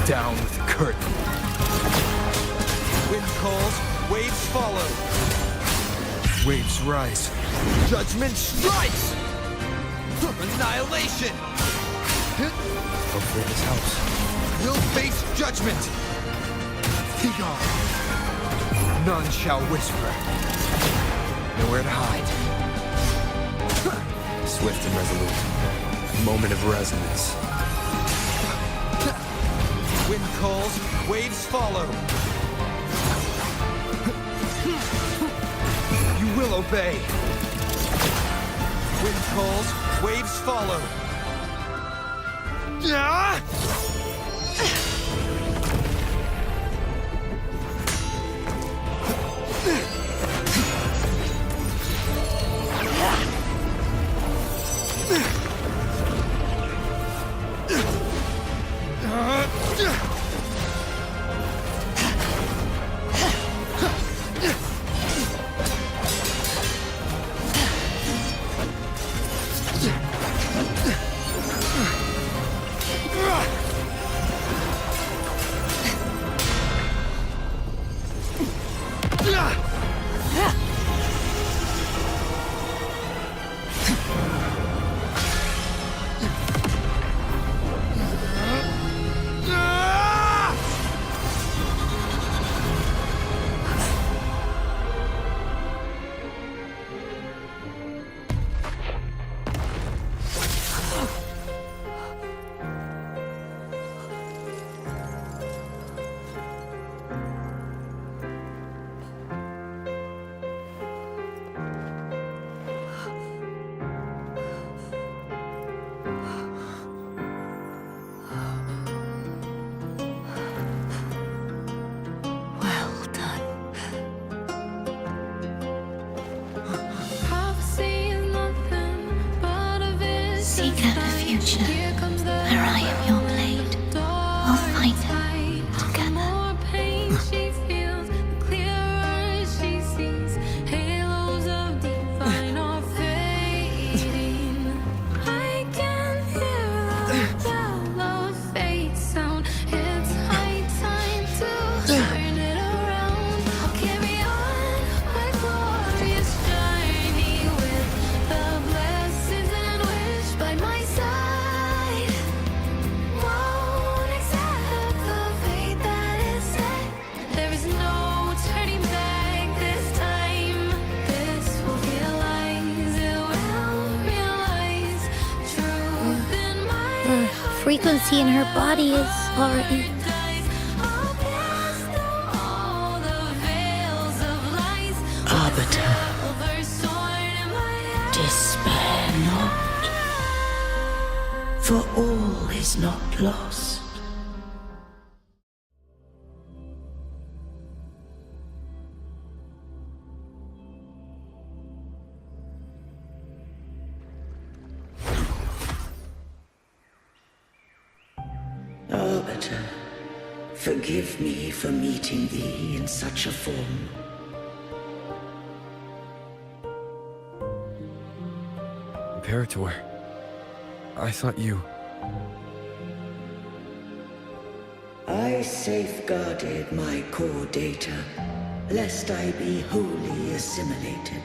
Down with the curtain. Wind calls, waves follow. Waves rise. Judgment strikes! Annihilation! Hopefully this helps. We'll face judgment! Be gone! None shall whisper. Nowhere to hide. Swift and resolute. Moment of resonance. Wind calls, waves follow. You will obey. Wind calls, waves follow. Ah! Seek out the future, where I am your blade. We'll find it together. Frequency in her body is already... Arbiter, despair not, for all is not lost. Arbiter, forgive me for meeting thee in such a form. Imperator, I thought you... I safeguarded my core data, lest I be wholly assimilated.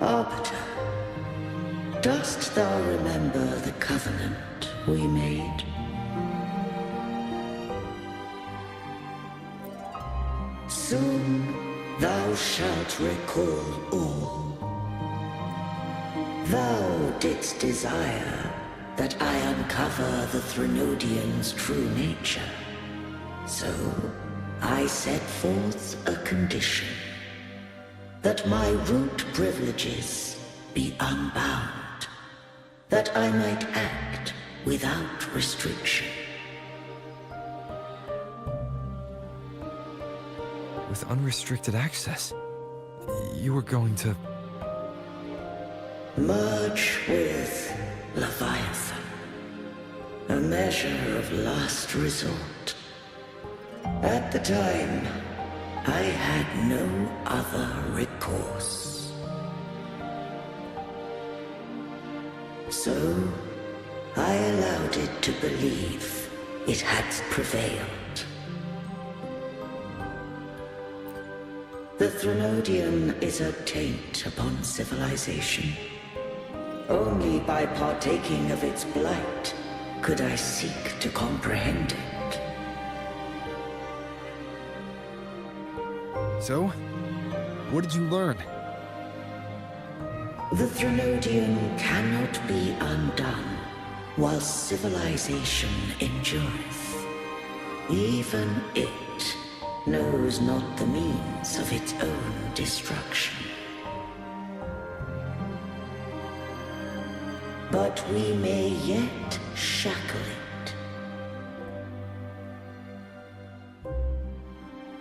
Arbiter, dost thou remember the covenant we made? Soon thou shalt recall all. Thou didst desire that I uncover the Threnodian's true nature. So I set forth a condition. That my root privileges be unbound, that I might act without restriction. With unrestricted access, you were going to... Merge with Leviathan, a measure of last resort. At the time, I had no other recourse. So, I allowed it to believe it had prevailed. The Threnodian is a taint upon civilization. Only by partaking of its blight could I seek to comprehend it. So, what did you learn? The Threnodian cannot be undone while civilization endureth. Even it knows not the means of its own destruction. But we may yet shackle it.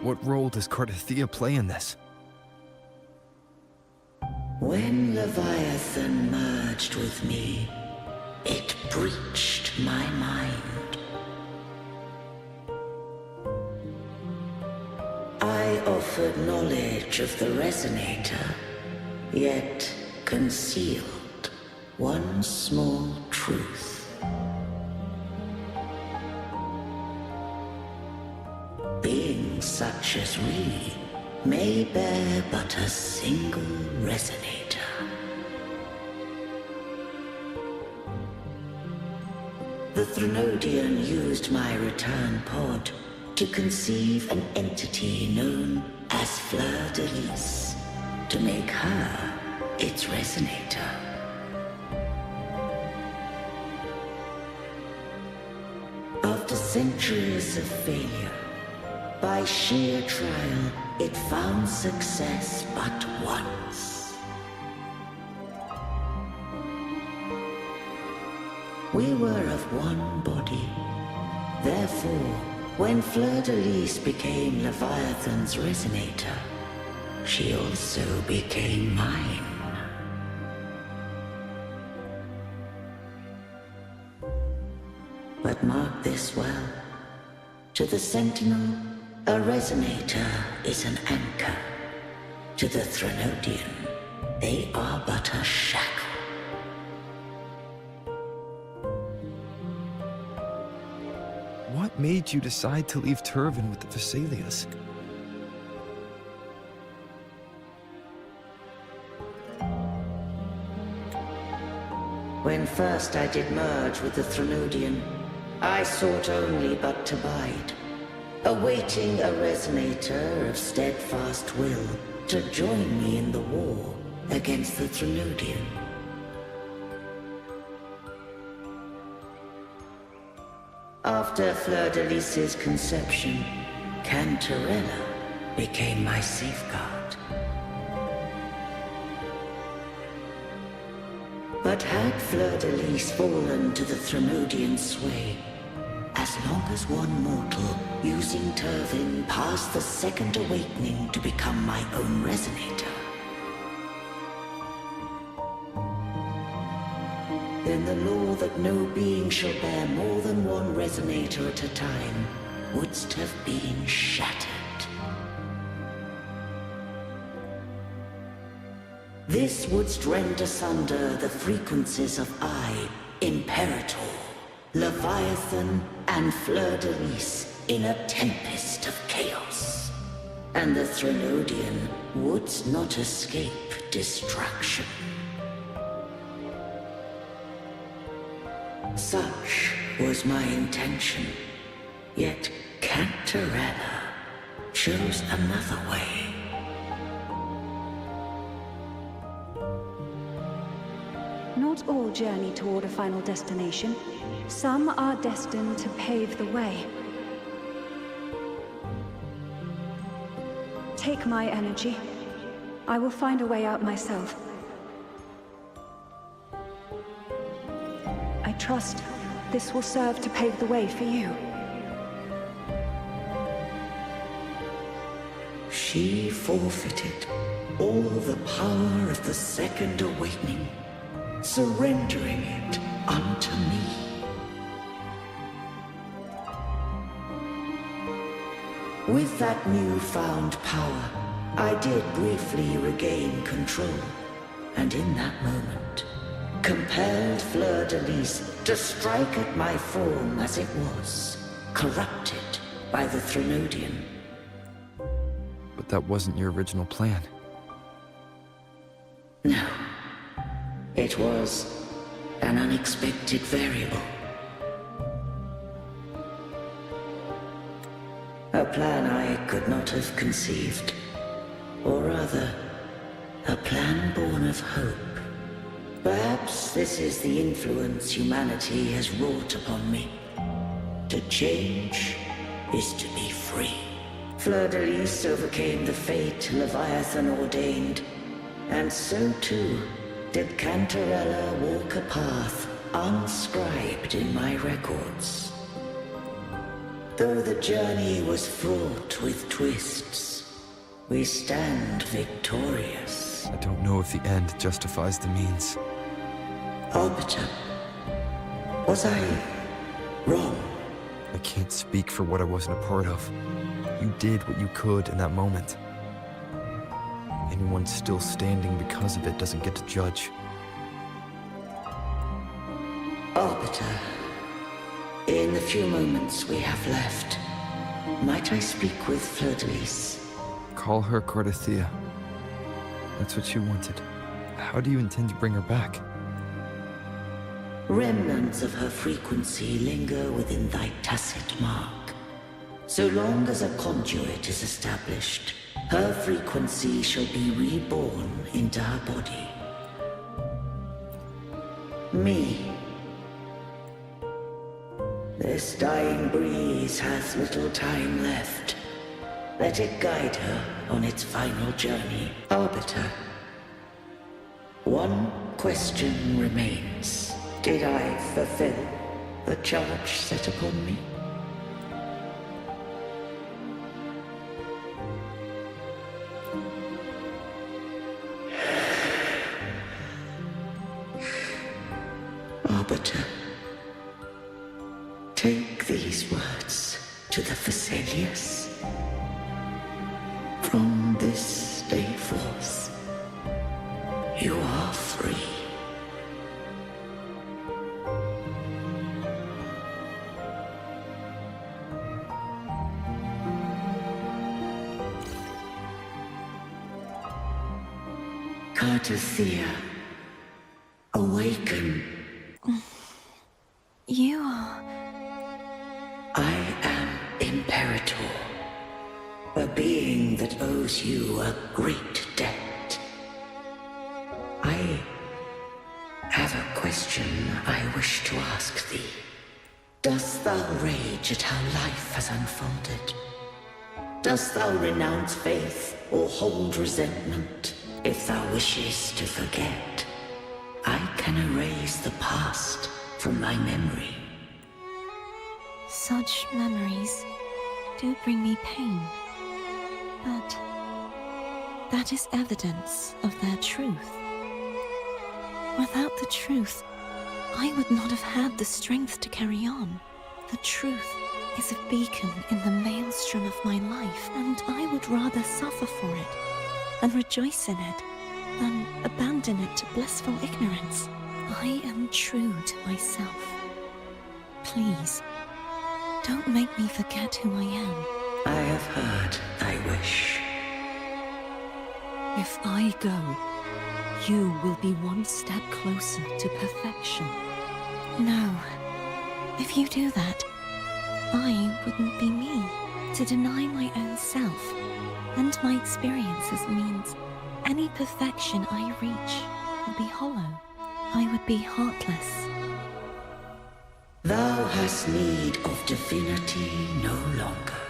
What role does Cardathia play in this? When Leviathan merged with me, it breached my mind. I offered knowledge of the Resonator, yet concealed one small truth. Beings such as we may bear but a single Resonator. The Threnodian used my return pod to conceive an entity known as Fleur de Lis, to make her its Resonator. After centuries of failure, by sheer trial, it found success but once. We were of one body. Therefore, when Fleur-de-Lis became Leviathan's resonator, she also became mine. But mark this well. To the Sentinel, a resonator is an anchor. To the Threnodian, they are but a shackle. What made you decide to leave Turvin with the Vesalius? When first I did merge with the Threnodian, I sought only but to bide, awaiting a resonator of steadfast will to join me in the war against the Threnodian. After Fleur-de-Lis's conception, Cantarella became my safeguard. But had Fleur-de-Lis fallen to the Threnodian sway, as long as one mortal using Turvin passed the second awakening to become my own resonator, then the law that no being shall bear more than one resonator at a time wouldst have been shattered. This wouldst rend asunder the frequencies of I, Imperator, Leviathan, and Fleur-de-Lis in a tempest of chaos. And the Threnodian wouldst not escape destruction. Such was my intention, yet Cantarella chose another way. Not all journey toward a final destination. Some are destined to pave the way. Take my energy. I will find a way out myself. I trust this will serve to pave the way for you. She forfeited all the power of the second awakening, surrendering it unto me. With that newfound power, I did briefly regain control, and in that moment, compelled Fleur-de-Lis to strike at my form as it was, corrupted by the Threnodian. But that wasn't your original plan. No. It was an unexpected variable. A plan I could not have conceived. Or rather, a plan born of hope. Perhaps this is the influence humanity has wrought upon me. To change is to be free. Fleur-de-Lis overcame the fate Leviathan ordained, and so too did Cantarella walk a path unscribed in my records. Though the journey was fraught with twists, we stand victorious. I don't know if the end justifies the means. Arbiter, was I wrong? I can't speak for what I wasn't a part of. You did what you could in that moment. Anyone still standing because of it doesn't get to judge. Arbiter, in the few moments we have left, might I speak with Fleur-de-Lis? Call her Cardathea. That's what you wanted. How do you intend to bring her back? Remnants of her frequency linger within thy tacit mark. So long as a conduit is established, her frequency shall be reborn into her body. Me. This dying breeze hath little time left. Let it guide her on its final journey. Arbiter, one question remains. Did I fulfill the charge set upon me? Arbiter, take these words to the Vesalius. From this day forth, you are free. Cartothea, awaken. You are... I am Imperator, a being that owes you a great debt. I have a question I wish to ask thee. Dost thou rage at how life has unfolded? Dost thou renounce faith or hold resentment? If thou wishes to forget, I can erase the past from thy memory. Such memories do bring me pain, but that is evidence of their truth. Without the truth, I would not have had the strength to carry on. The truth is a beacon in the maelstrom of my life, and I would rather suffer for it and rejoice in it than abandon it to blissful ignorance. I am true to myself. Please, don't make me forget who I am. I have heard thy wish. If I go, you will be one step closer to perfection. No. If you do that, I wouldn't be me. To deny my own self and my experiences means any perfection I reach would be hollow. I would be heartless. Thou hast need of divinity no longer.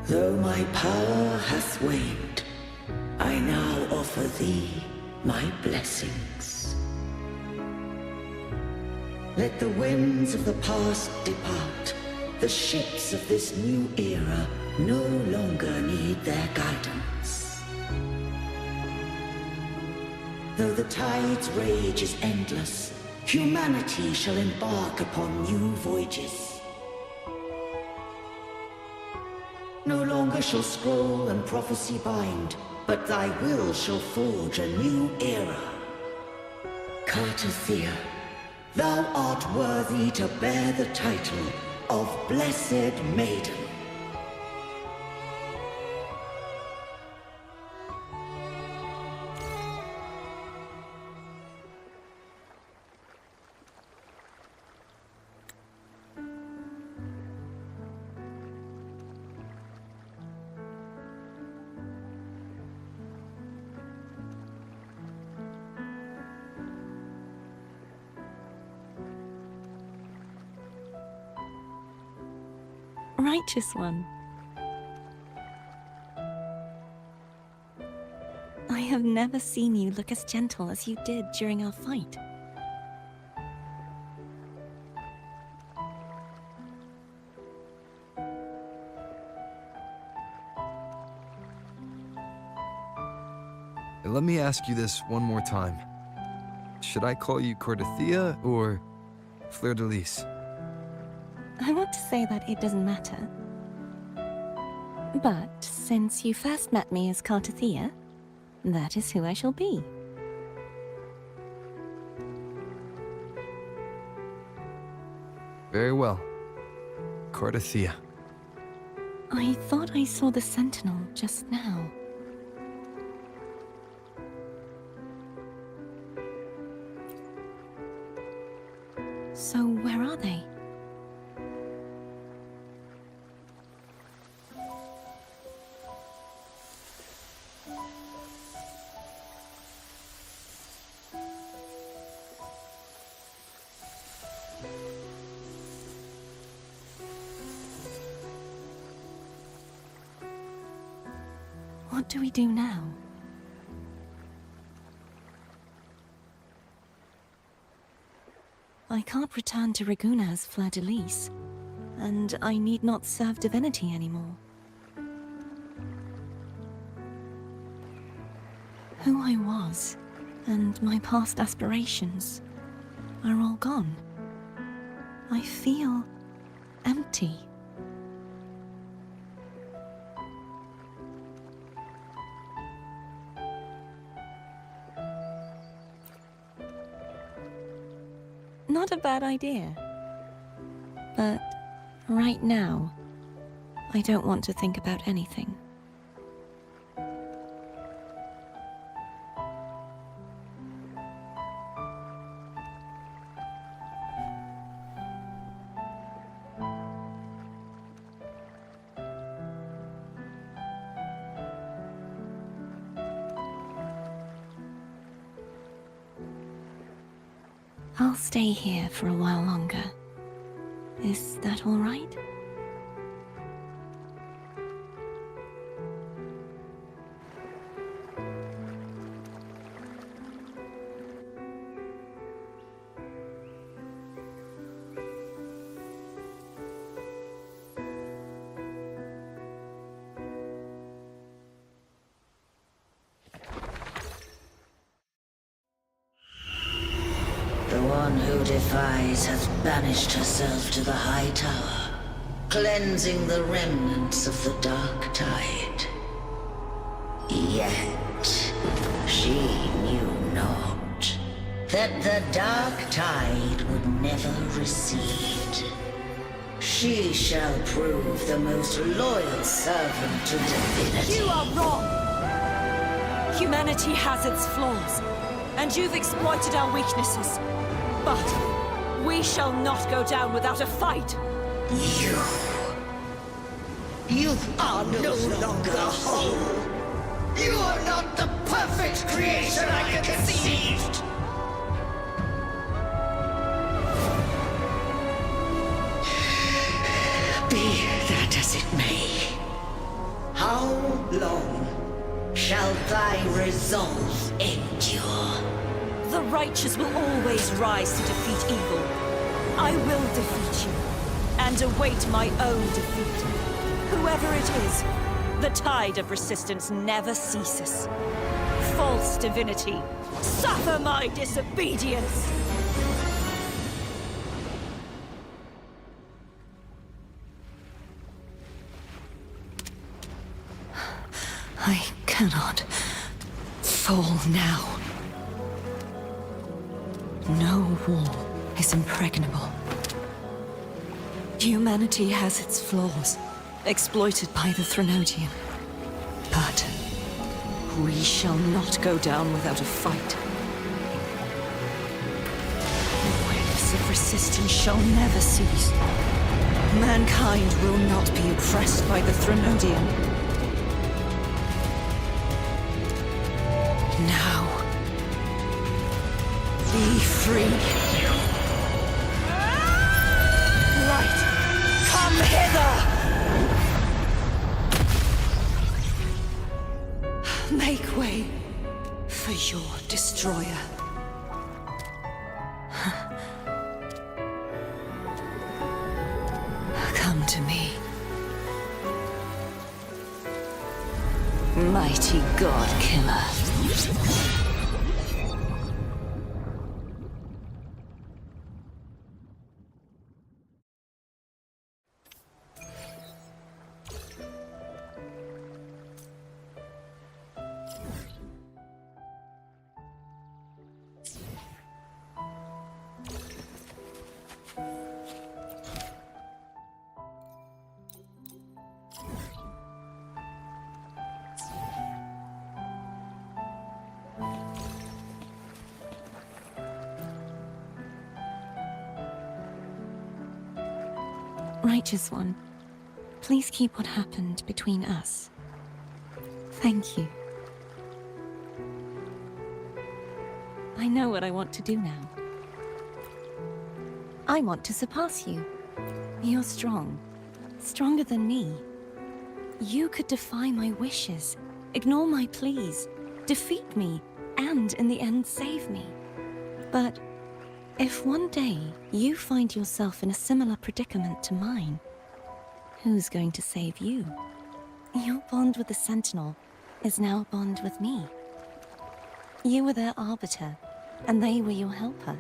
Though my power hath waned, I now offer thee my blessings. Let the winds of the past depart. The ships of this new era no longer need their guidance. Though the tide's rage is endless, humanity shall embark upon new voyages. No longer shall scroll and prophecy bind, but thy will shall forge a new era. Cartothea, thou art worthy to bear the title of Blessed Maiden. Righteous one. I have never seen you look as gentle as you did during our fight. Let me ask you this one more time. Should I call you Cartothea or Fleur-de-Lis? I want to say that it doesn't matter. But since you first met me as Cartothea, that is who I shall be. Very well. Cartothea. I thought I saw the Sentinel just now. So where are they? What do we do now? I can't return to Reguna as Fleur-de-Lis, and I need not serve divinity anymore. Who I was, and my past aspirations, are all gone. I feel empty. Not a bad idea. But right now, I don't want to think about anything. I'll stay here for a while longer. Is that all right? The one who defies has banished herself to the High Tower, cleansing the remnants of the Dark Tide. Yet, she knew not that the Dark Tide would never recede. She shall prove the most loyal servant to divinity. You are wrong! Humanity has its flaws, and you've exploited our weaknesses. But we shall not go down without a fight. You are no longer whole. You are not the perfect creation I conceived. Be that as it may, how long shall thy resolve endure? The righteous will always rise to defeat evil. I will defeat you, and await my own defeat. Whoever it is, the tide of resistance never ceases. False divinity, suffer my disobedience! I cannot fall now. No wall is impregnable. Humanity has its flaws, exploited by the Threnodian. But we shall not go down without a fight. Waves of resistance shall never cease. Mankind will not be oppressed by the Threnodian. Now, be free. Light, come hither! Make way for your destroyer. Come to me. Mighty God Killer. Righteous One, please keep what happened between us. Thank you. I know what I want to do now. I want to surpass you. You're strong. Stronger than me. You could defy my wishes, ignore my pleas, defeat me, and in the end save me. But If one day you find yourself in a similar predicament to mine, who's going to save you? Your bond with the Sentinel is now a bond with me. You were their arbiter, and they were your helper.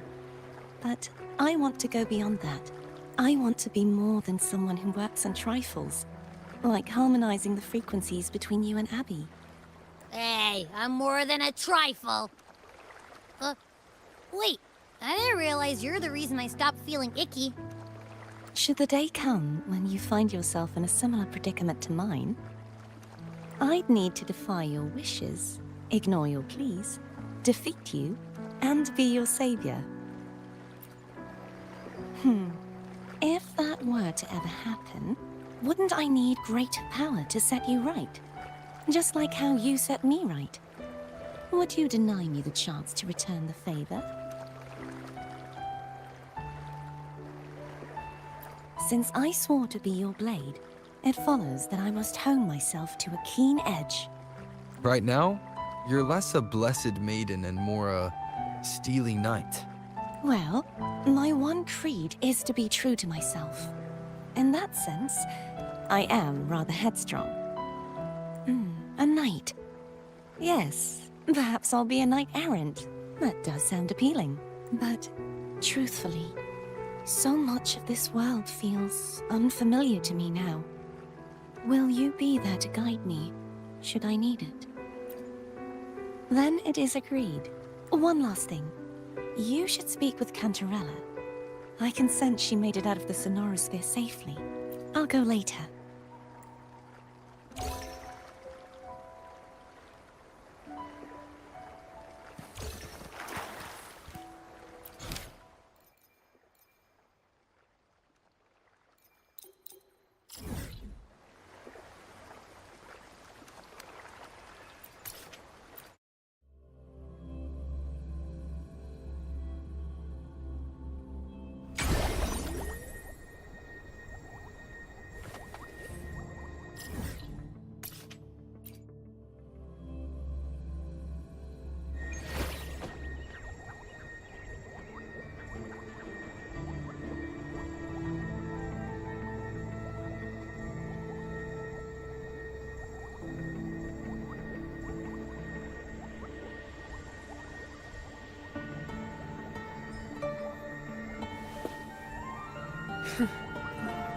But I want to go beyond that. I want to be more than someone who works on trifles, like harmonizing the frequencies between you and Abby. Hey, I'm more than a trifle. Wait, I didn't realize you're the reason I stopped feeling icky. Should the day come when you find yourself in a similar predicament to mine, I'd need to defy your wishes, ignore your pleas, defeat you, and be your savior. If that were to ever happen, wouldn't I need greater power to set you right? Just like how you set me right. Would you deny me the chance to return the favor? Since I swore to be your blade, it follows that I must hone myself to a keen edge. Right now, you're less a blessed maiden and more a steely knight. Well, my one creed is to be true to myself. In that sense, I am rather headstrong. A knight. Yes, perhaps I'll be a knight-errant. That does sound appealing. But, truthfully, so much of this world feels unfamiliar to me now. Will you be there to guide me, should I need it? Then it is agreed. One last thing. You should speak with Cantarella. I can sense she made it out of the Sonorosphere safely. I'll go later.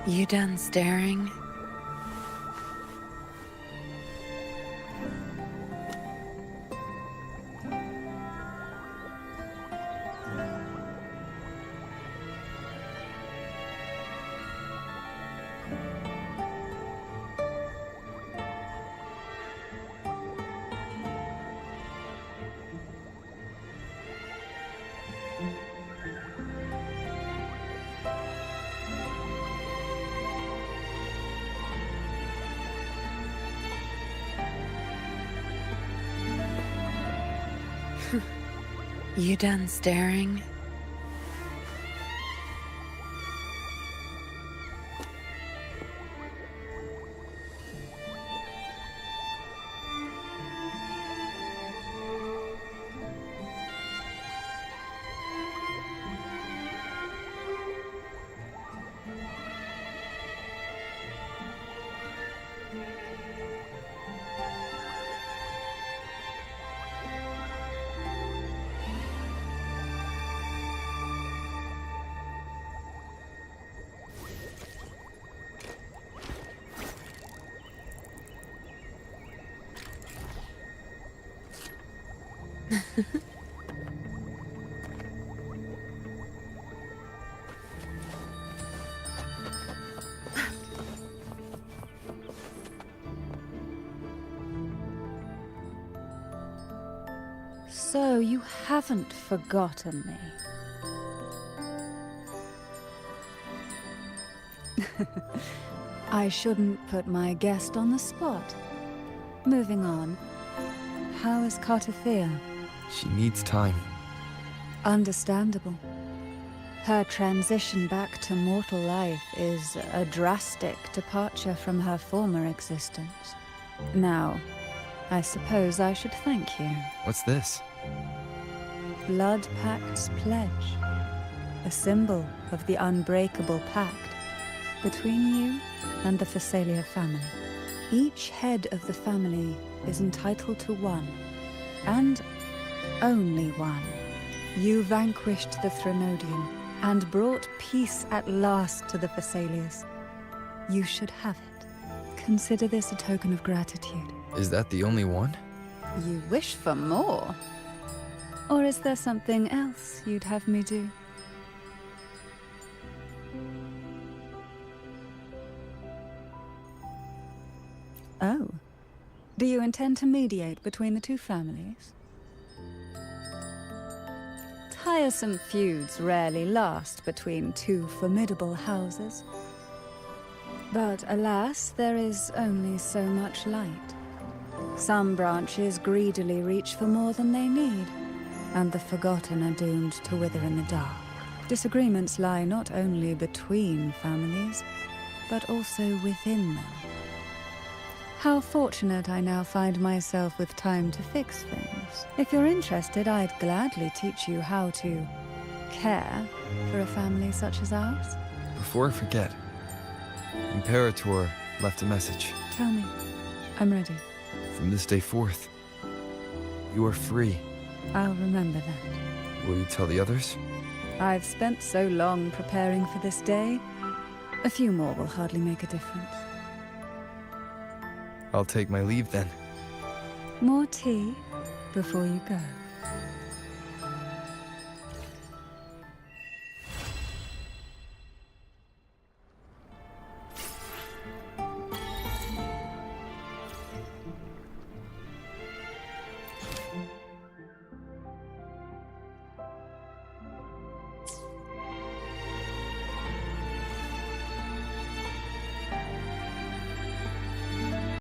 You done staring? You done staring? So you haven't forgotten me. I shouldn't put my guest on the spot. Moving on. How is Cartothea? She needs time. Understandable. Her transition back to mortal life is a drastic departure from her former existence. Now, I suppose I should thank you. What's this? Blood Pact's pledge. a symbol of the unbreakable pact between you and the Phasalia family. Each head of the family is entitled to one, and only one. You vanquished the Threnodian and brought peace at last to the Phasalias. You should have it. Consider this a token of gratitude. Is that the only one? You wish for more? Or is there something else you'd have me do? Oh. Do you intend to mediate between the two families? Tiresome feuds rarely last between two formidable houses. But alas, there is only so much light. Some branches greedily reach for more than they need, and the forgotten are doomed to wither in the dark. Disagreements lie not only between families, but also within them. How fortunate I now find myself with time to fix things. If you're interested, I'd gladly teach you how to care for a family such as ours. Before I forget, Imperator left a message. Tell me. I'm ready. From this day forth, you are free. I'll remember that. Will you tell the others? I've spent so long preparing for this day. A few more will hardly make a difference. I'll take my leave then. More tea before you go.